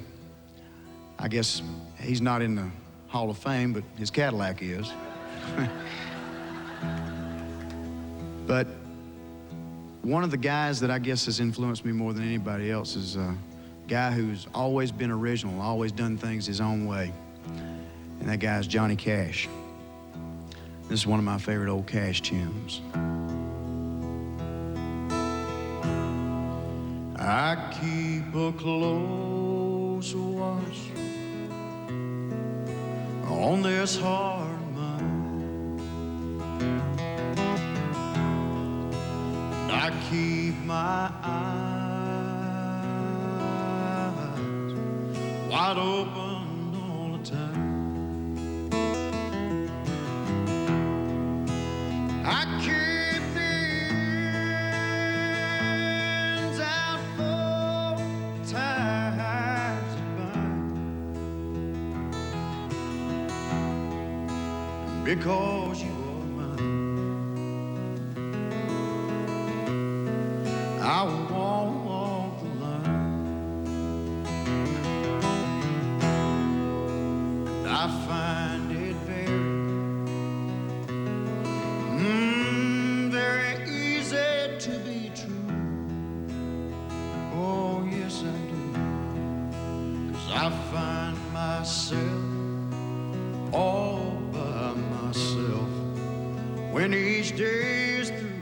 I guess he's not in the Hall of Fame, but his Cadillac is. But one of the guys that I guess has influenced me more than anybody else is a guy who's always been original, always done things his own way. And that guy's Johnny Cash. This is one of my favorite old Cash tunes. I keep a close watch on this heart of mine. I keep my eyes wide open all the time. I keep the ends out for times to bind. Because you are mine, I will walk the line. And I find it very easy to be true. Oh, yes, I do. 'Cause I find myself all by myself when each day is through.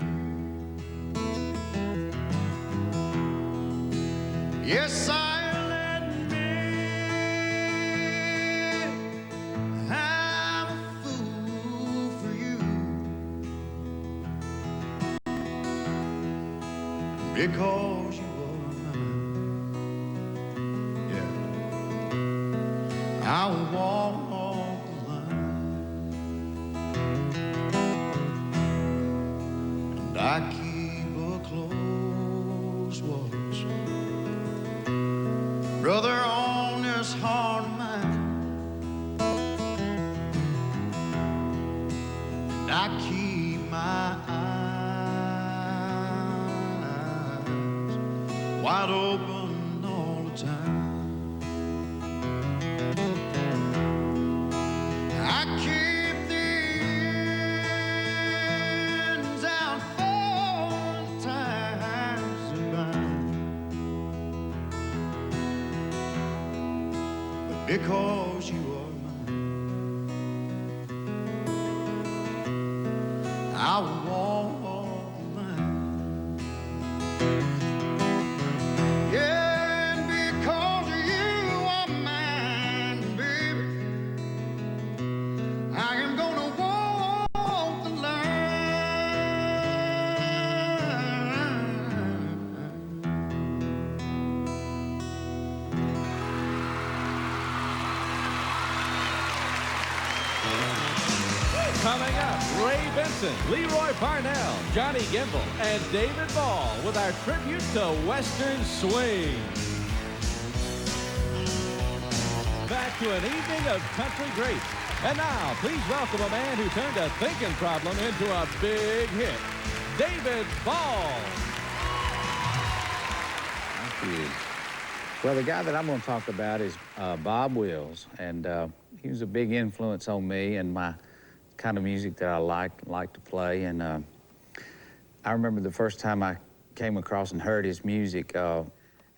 Yes, I'll admit I'm a fool for you, because you are mine. Yeah, I will walk the line, and I keep a close watch, brother, on this heart of mine. And I keep my eyes wide open all the time. I keep the ends out for times to bind. But because you are mine, I will walk the line. Yeah, and because you are mine, baby, I am gonna walk the line. Coming up, Ray Benson, Leroy Parnell, Johnny Gimbel, and David Ball with our tribute to Western Swing. Back to an evening of country greats. And now, please welcome a man who turned a thinking problem into a big hit, David Ball. Thank you. Well, the guy that I'm going to talk about is Bob Wills, and he was a big influence on me and my kind of music that I like to play. And I remember the first time I came across and heard his music,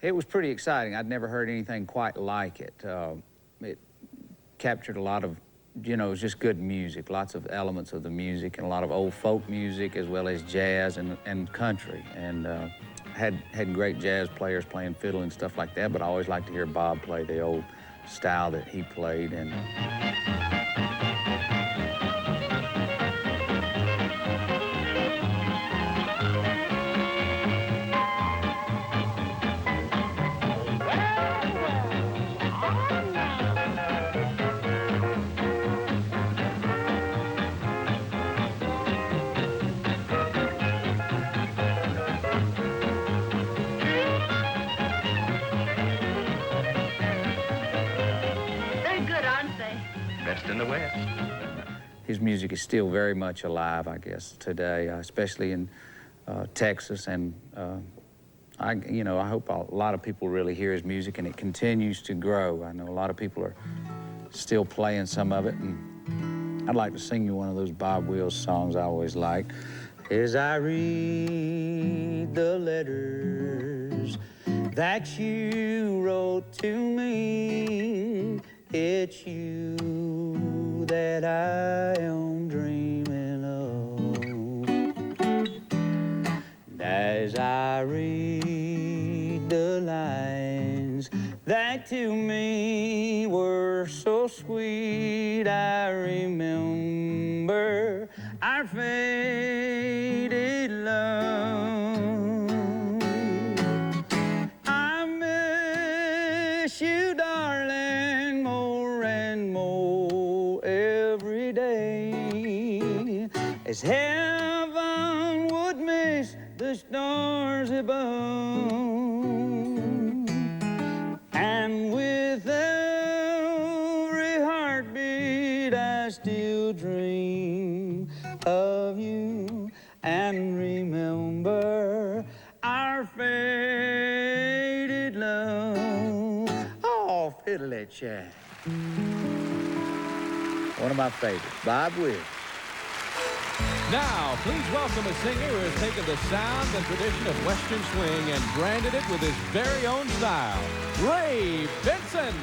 it was pretty exciting. I'd never heard anything quite like it. It captured a lot of, you know, it was just good music, lots of elements of the music, and a lot of old folk music as well as jazz and country. And had great jazz players playing fiddle and stuff like that, but I always liked to hear Bob play the old style that he played. And in the West. His music is still very much alive, I guess, today, especially in Texas. And I hope a lot of people really hear his music, and it continues to grow. I know a lot of people are still playing some of it, and I'd like to sing you one of those Bob Wills songs I always like. As I read the letters that you wrote to me, it's you that I am dreaming of. And as I read the lines that to me were so sweet, I remember our faded love. I miss you, darling, more and more every day, as heaven would miss the stars above. And with every heartbeat I still dream of you and remember our faded love. Oh, fiddle chat. One of my favorites, Bob Wills. Now, please welcome a singer who has taken the sound and tradition of Western swing and branded it with his very own style, Ray Benson.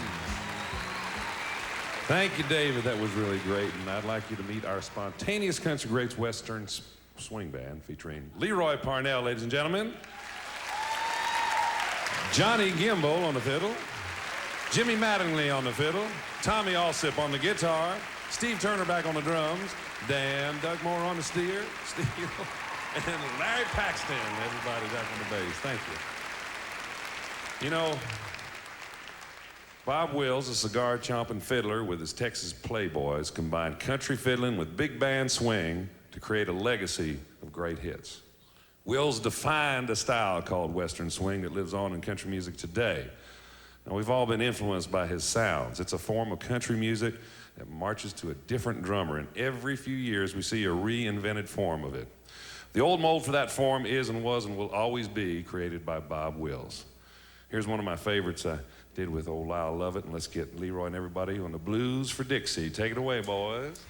Thank you, David. That was really great. And I'd like you to meet our spontaneous country greats Western swing band featuring Leroy Parnell, ladies and gentlemen. Johnny Gimbel on the fiddle. Jimmy Mattingly on the fiddle. Tommy Alsip on the guitar. Steve Turner back on the drums. Dan Dugmore on the steel. And Larry Paxton, everybody back on the bass. Thank you. You know, Bob Wills, a cigar-chomping fiddler with his Texas Playboys, combined country fiddling with big band swing to create a legacy of great hits. Wills defined a style called Western swing that lives on in country music today. Now, we've all been influenced by his sounds. It's a form of country music that marches to a different drummer, and every few years we see a reinvented form of it. The old mold for that form is and was and will always be created by Bob Wills. Here's one of my favorites I did with old Lyle Lovett, and let's get Leroy and everybody on the Blues for Dixie. Take it away, boys.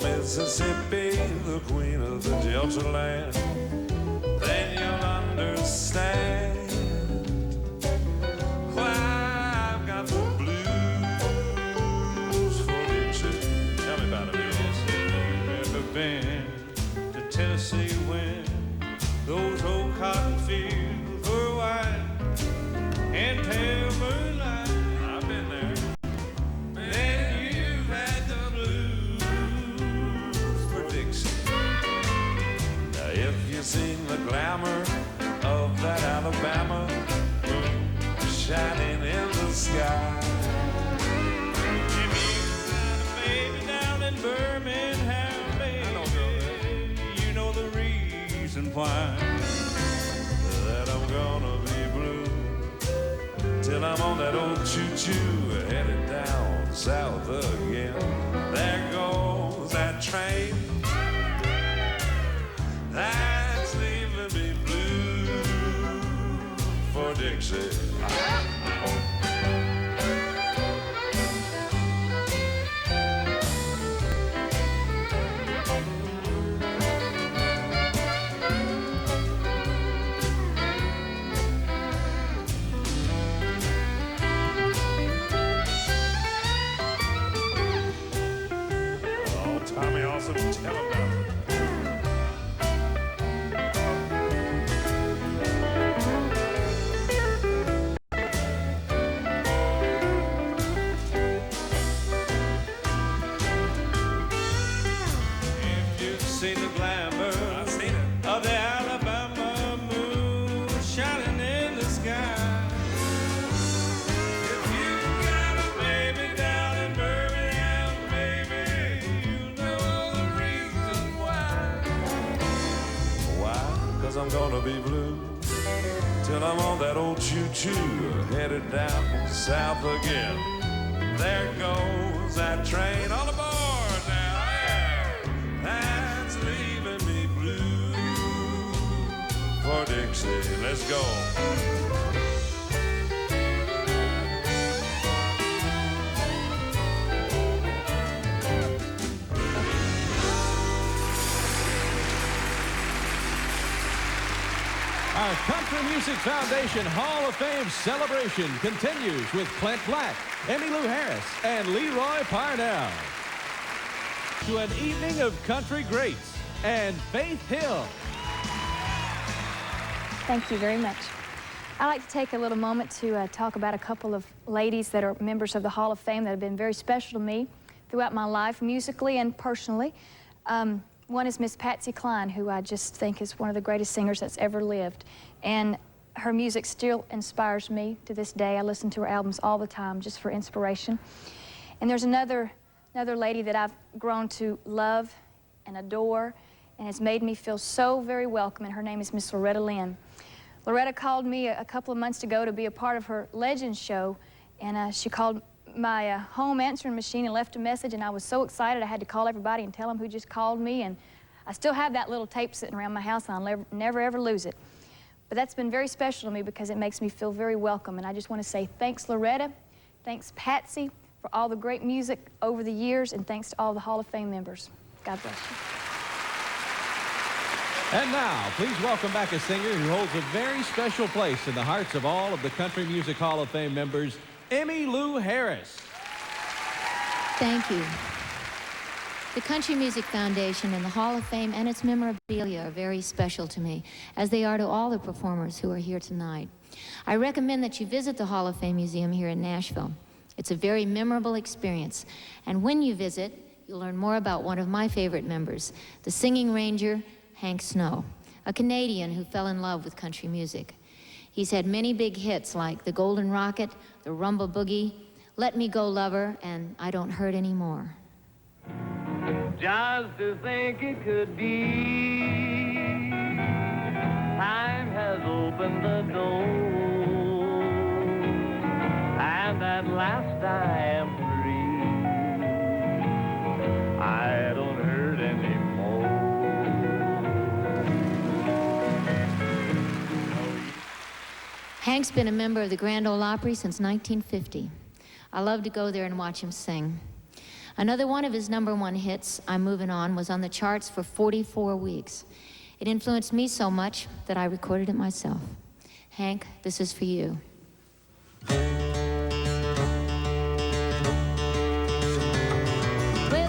Mississippi, the queen of the Delta land, then you'll understand why I've got the blues for Dixie. Tell me about it, Bill. Ever been to Tennessee when those old cotton fields were white and pale moonlight? I've been there. Then you've had the blues for Dixie. Now if you've seen the glamour of that Alabama moon shining in the sky, if you find a baby down in Birmingham, baby, you know the reason why that I'm gonna be blue till I'm on that old choo-choo headed down south again. There goes that train that's leaving me blue for Dixie. Oh, Tommy Awesome, tell about it. Seen the glamour of the Alabama moon shining in the sky. If you got a baby down in Birmingham, baby, you know the reason why. Why? 'Cause I'm gonna be blue till I'm on that old choo-choo headed down south again. There goes that train, all aboard now, yeah. That's leaving me blue for Dixie. Let's go. Our Country Music Foundation Hall of Fame celebration continues with Clint Black, Emmylou Harris, and Leroy Parnell. To an evening of country greats and Faith Hill. Thank you very much. I'd like to take a little moment to talk about a couple of ladies that are members of the Hall of Fame that have been very special to me throughout my life, musically and personally. One is Miss Patsy Cline, who I just think is one of the greatest singers that's ever lived. And her music still inspires me to this day. I listen to her albums all the time just for inspiration. And there's another lady that I've grown to love and adore and has made me feel so very welcome, and her name is Miss Loretta Lynne. Loretta called me a couple of months ago to be a part of her Legends show, and she called my home answering machine and left a message, and I was so excited I had to call everybody and tell them who just called me, and I still have that little tape sitting around my house, and I'll never ever lose it. But that's been very special to me because it makes me feel very welcome, and I just want to say thanks, Loretta, thanks, Patsy, for all the great music over the years, and thanks to all the Hall of Fame members. God bless you. And now, please welcome back a singer who holds a very special place in the hearts of all of the Country Music Hall of Fame members, Emmylou Harris. Thank you. The Country Music Foundation and the Hall of Fame and its memorabilia are very special to me, as they are to all the performers who are here tonight. I recommend that you visit the Hall of Fame Museum here in Nashville. It's a very memorable experience, and when you visit, you'll learn more about one of my favorite members, the singing ranger, Hank Snow, a Canadian who fell in love with country music. He's had many big hits like The Golden Rocket, The Rumble Boogie, Let Me Go Lover, and I Don't Hurt Anymore. Just to think it could be, time has opened the door, and at last I am free. I don't hurt anymore. Hank's been a member of the Grand Ole Opry since 1950. I love to go there and watch him sing. Another one of his #1 hits, I'm Moving On, was on the charts for 44 weeks. It influenced me so much that I recorded it myself. Hank, this is for you. Well,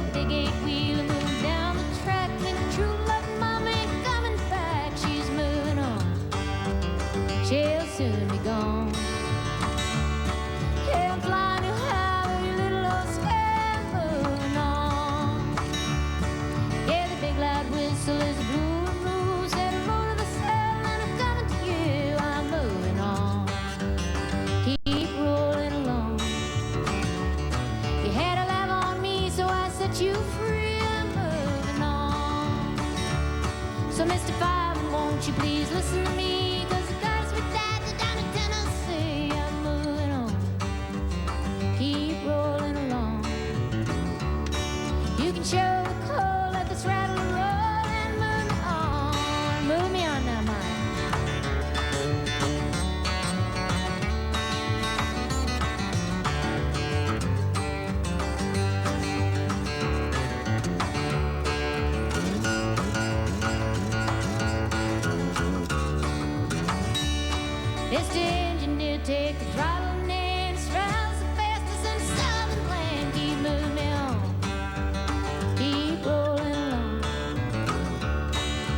the big eight-wheeler moved down the track, and a true love mom ain't coming back. She's moving on. She'll soon be gone. Hey, I'm flying to Hawaii, little old sky, moving on. Yeah, the big loud whistle is blue and blue. Said a roll to the cell, and I'm coming to you. I'm moving on. Keep rolling along. You had a love on me, so I set you free. I'm moving on. So, Mr. Fireman, won't you please listen to me? 'Cause the guys with that are down in Tennessee. I'm moving on. Keep rolling along. You can show the cold, let this rattle and roll, and move me on. Move me on now, Mike. Mr. Engineer, take the throttle and then straddles the fastest in the southern land. Keep moving me on. Keep rolling along.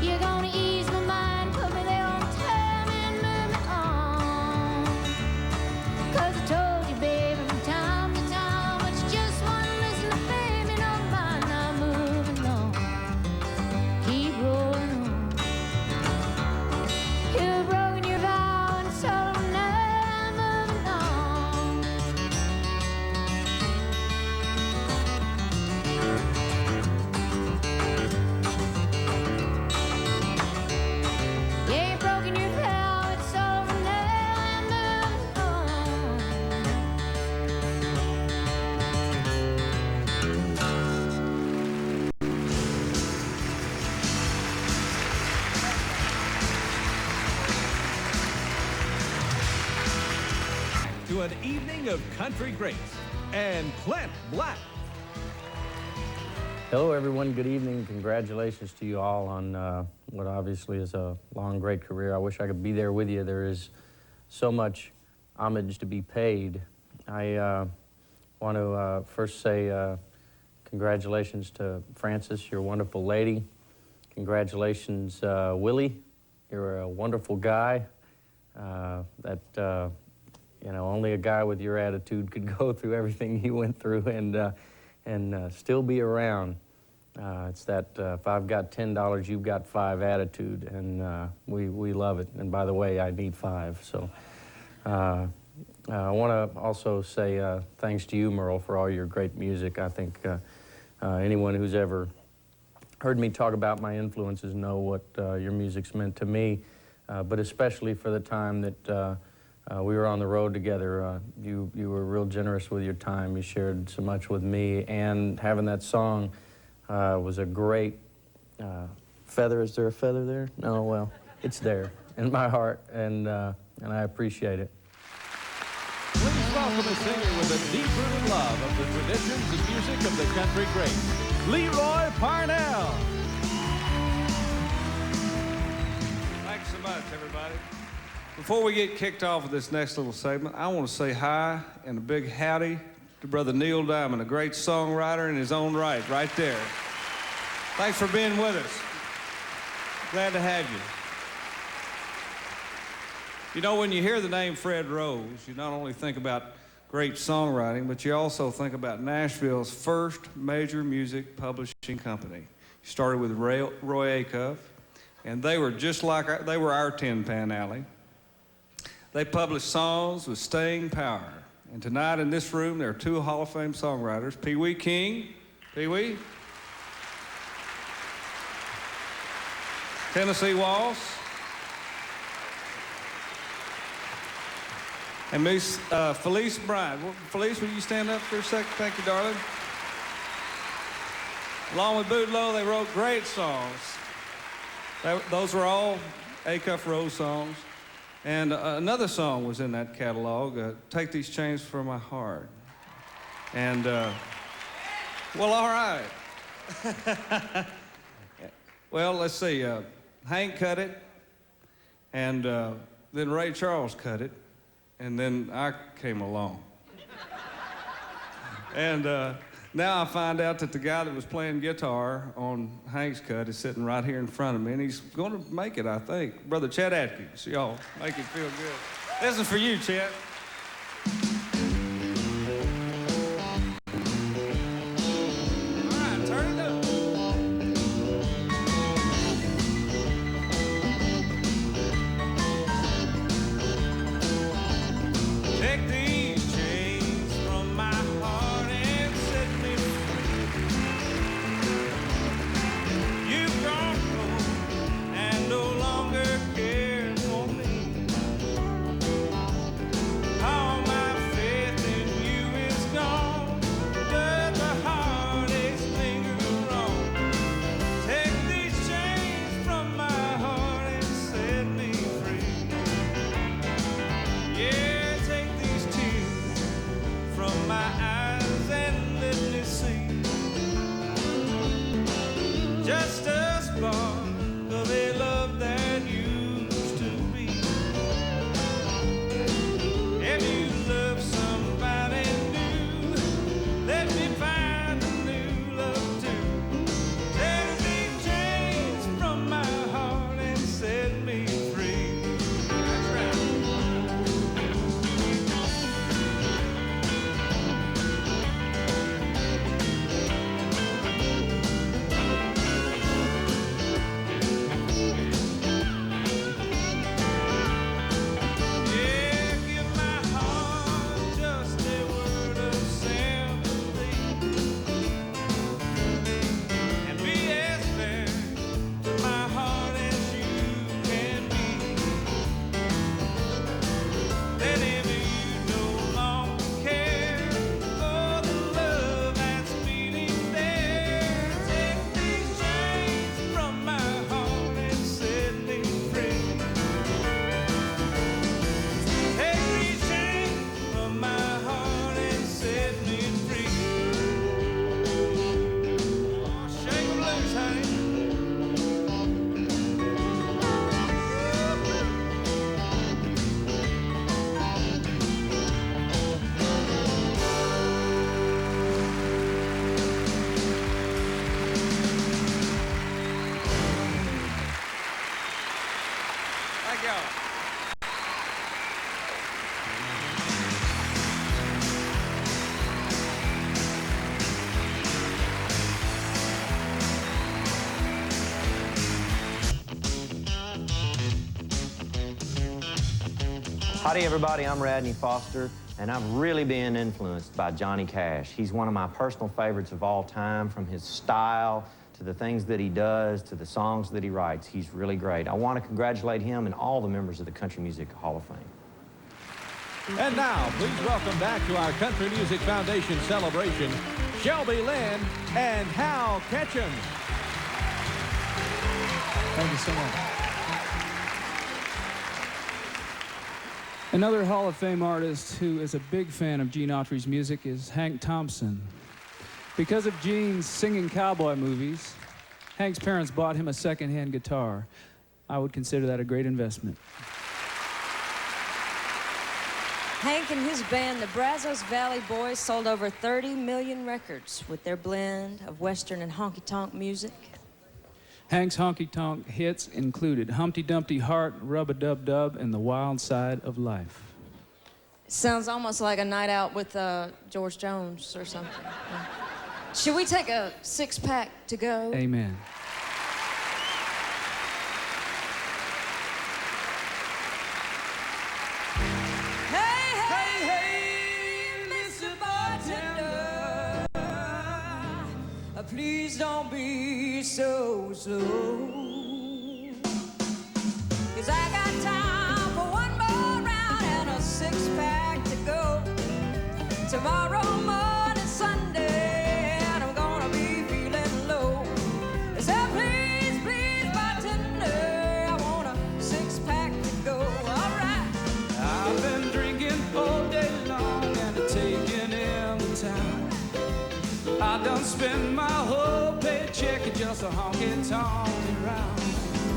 You're gonna ease my mind, put me there on time, and move me on. 'Cause I told you, baby, from time to time, but you just wanna listen to baby, no mind. I'm moving on. Keep rolling on. You've broken your vow and so now I'm moving on. Yeah, you've broken your vow, it's over now, I'm moving on. To an evening of country greats and Clint Black. Hello, everyone. Good evening. Congratulations to you all on what obviously is a long, great career. I wish I could be there with you. There is so much homage to be paid. I want to first say congratulations to Frances. You're a wonderful lady. Congratulations, Willie. You're a wonderful guy. You know, only a guy with your attitude could go through everything you went through and still be around. It's that if I've got $10, you've got 5 attitude, and we love it. And by the way, I need 5. So I want to also say thanks to you, Merle, for all your great music. I think anyone who's ever heard me talk about my influences know what your music's meant to me, but especially for the time that we were on the road together. You were real generous with your time. You shared so much with me, and having that song was a great feather. Is there a feather there? No, well, it's there in my heart, and I appreciate it. Please welcome a singer with a deep-rooted love of the traditions and music of the country greats, Leroy Parnell. Thanks so much, everybody. Before we get kicked off with this next little segment, I want to say hi and a big howdy to Brother Neil Diamond, a great songwriter in his own right there. Thanks for being with us. Glad to have you. You know, when you hear the name Fred Rose, you not only think about great songwriting, but you also think about Nashville's first major music publishing company. You started with Roy Acuff, and they were just like they were our Tin Pan Alley. They published songs with staying power. And tonight in this room, there are 2 Hall of Fame songwriters, Pee Wee King, Pee Wee, Tennessee Waltz, and Miss Felice Bryant. Felice, will you stand up for a second? Thank you, darling. Along with Bootlow, they wrote great songs. Those were all Acuff Rose songs. And another song was in that catalog, Take These Chains From My Heart. And, well, all right. Well, let's see. Hank cut it, and then Ray Charles cut it, and then I came along. And now I find out that the guy that was playing guitar on Hank's cut is sitting right here in front of me, and he's going to make it, I think. Brother Chet Atkins, y'all, make it feel good. This is for you, Chet. All right, turn it up. Take these chains from my heart and set me free. You've gone home and no longer care for me. All my faith in you is gone, but the heartaches linger on. Take these chains from my heart and set me free. Yeah, take these tears from my eyes and let me see just a spark of a love that used to be. If you love somebody new, let me find a new love too. Take these chains from my heart and set me free. That's right. Yeah, give my heart just a word of sympathy, and be as fair to my heart as you can be. That if you no longer care for the love that's beating there, take these chains from my heart and set me free. Take these chains from my heart and set me free. Oh, shake 'em loose, honey. Thank y'all. Howdy, everybody. I'm Radney Foster, and I've really been influenced by Johnny Cash. He's one of my personal favorites of all time, from his style to the things that he does to the songs that he writes. He's really great. I want to congratulate him and all the members of the Country Music Hall of Fame. And now, please welcome back to our Country Music Foundation celebration, Shelby, Lynne, and Hal Ketchum. Thank you so much. Another Hall of Fame artist who is a big fan of Gene Autry's music is Hank Thompson. Because of Gene's singing cowboy movies, Hank's parents bought him a second-hand guitar. I would consider that a great investment. Hank and his band, the Brazos Valley Boys, sold over 30 million records with their blend of Western and honky-tonk music. Hank's honky-tonk hits included Humpty Dumpty Heart, Rub-a-Dub-Dub, and The Wild Side of Life. Sounds almost like a night out with George Jones or something. Should we take a six-pack to go? Amen. Please don't be so slow, 'cause I got time for one more round and a six-pack to go. Tomorrow morning, Sunday, and I'm gonna be feeling low. So please, please, bartender, I want a six-pack to go. All right. I've been drinking all day long and taking in the town. I done spend my whole paycheck just a honky-tonk around.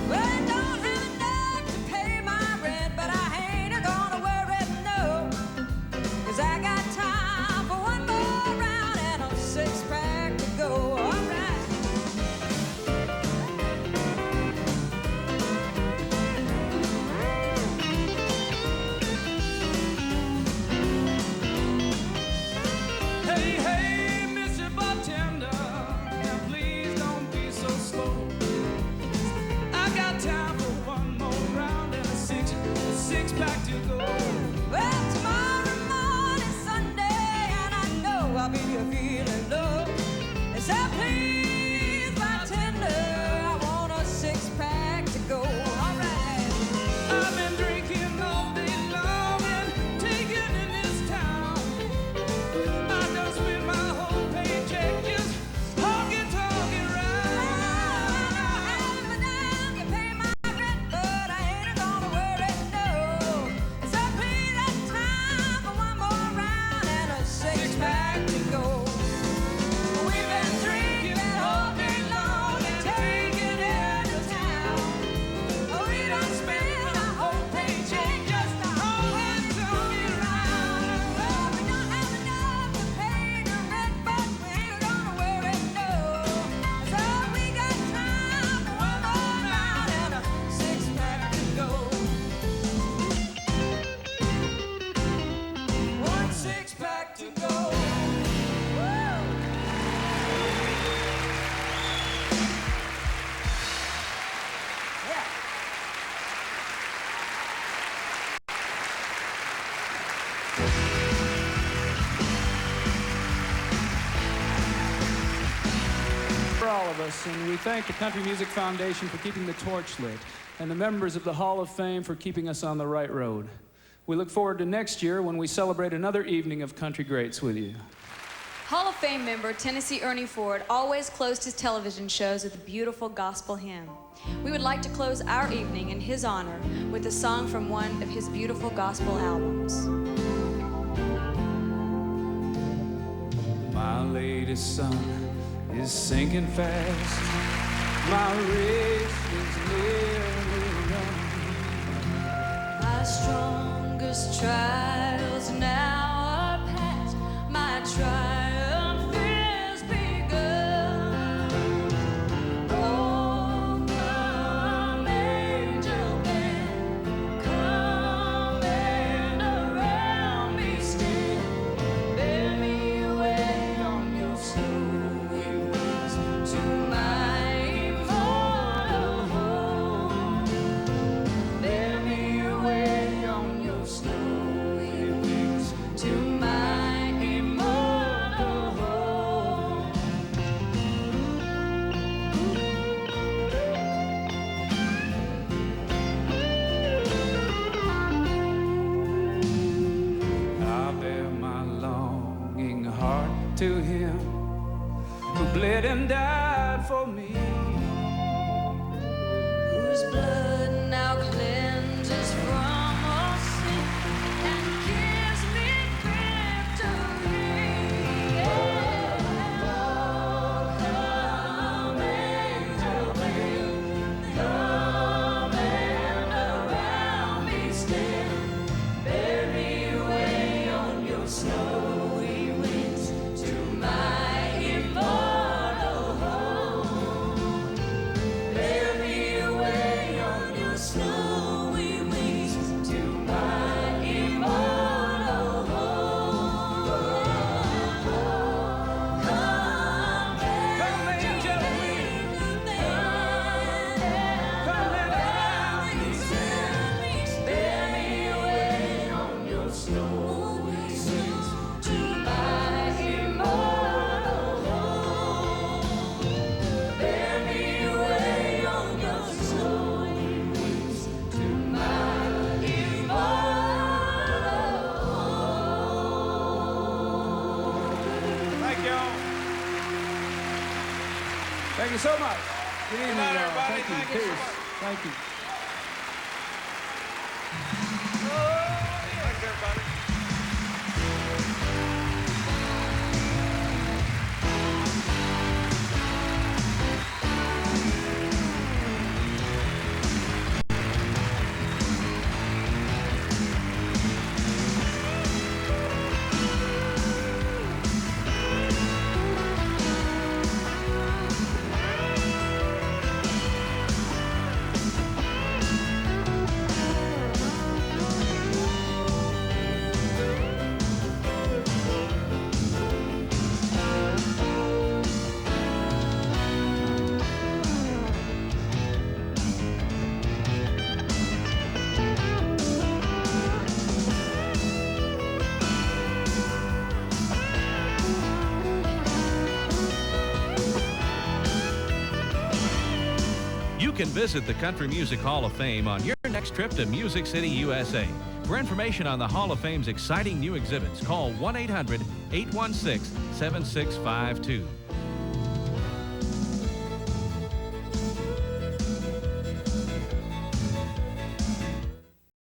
Well, I don't have enough to pay my rent, but I ain't gonna worry, no. 'Cause I got time for one more round and a six-pack to go. All right. Hey, hey, Mr. Bartender, now please don't be so slow. I got time for one more round and a six-pack to go. Well, tomorrow morning, Sunday, and I know I'll be feeling low. And so please, bartender, I want a six-pack to go. All right. I've been drinking all day long and taking in this town. I done spent my whole paycheck just honky-tonkin' round. To pay my rent, but I ain't gonna worry, no. So please, that's time for one more round and a six-pack to go. We've been drinking all day long and taking it to town. We done spent our whole paycheck just to honky-tonkin' round. Well, we don't have enough to pay the rent, but we ain't gonna worry, no. So we got time for one more round and a six-pack to go. One six-pack to go. For all of us, and we thank the Country Music Foundation for keeping the torch lit, and the members of the Hall of Fame for keeping us on the right road. We look forward to next year when we celebrate another evening of country greats with you. Hall of Fame member Tennessee Ernie Ford always closed his television shows with a beautiful gospel hymn. We would like to close our evening in his honor with a song from one of his beautiful gospel albums. My latest sun is sinking fast. My race is nearly run. My strongest trials now are past. My triumph is begun. Oh, come, angel band, come and around me stand. Bear me away on your snowy wings to my immortal home. Bear me away on your snowy wings to my immortal home. I bear my longing heart to him who bled and died for me. Whose blood now cleanses from all sin and gives me victory. Oh, come, angel band, come and around me stand. Bear me away on your snowy wings to my immortal home. Bear me away on your snowy wings to my immortal home. Come, angel band, come and around me stand. Bear me away on your snowy wings to my immortal home. Bear me away on your snowy wings to my immortal home. Thank y'all. Thank you so much. Good evening, night, y'all. everybody. Thank you. Thank you so Peace. much. Thank you. Thanks, everybody. You can visit the Country Music Hall of Fame on your next trip to Music City, USA. For information on the Hall of Fame's exciting new exhibits, call 1-800-816-7652.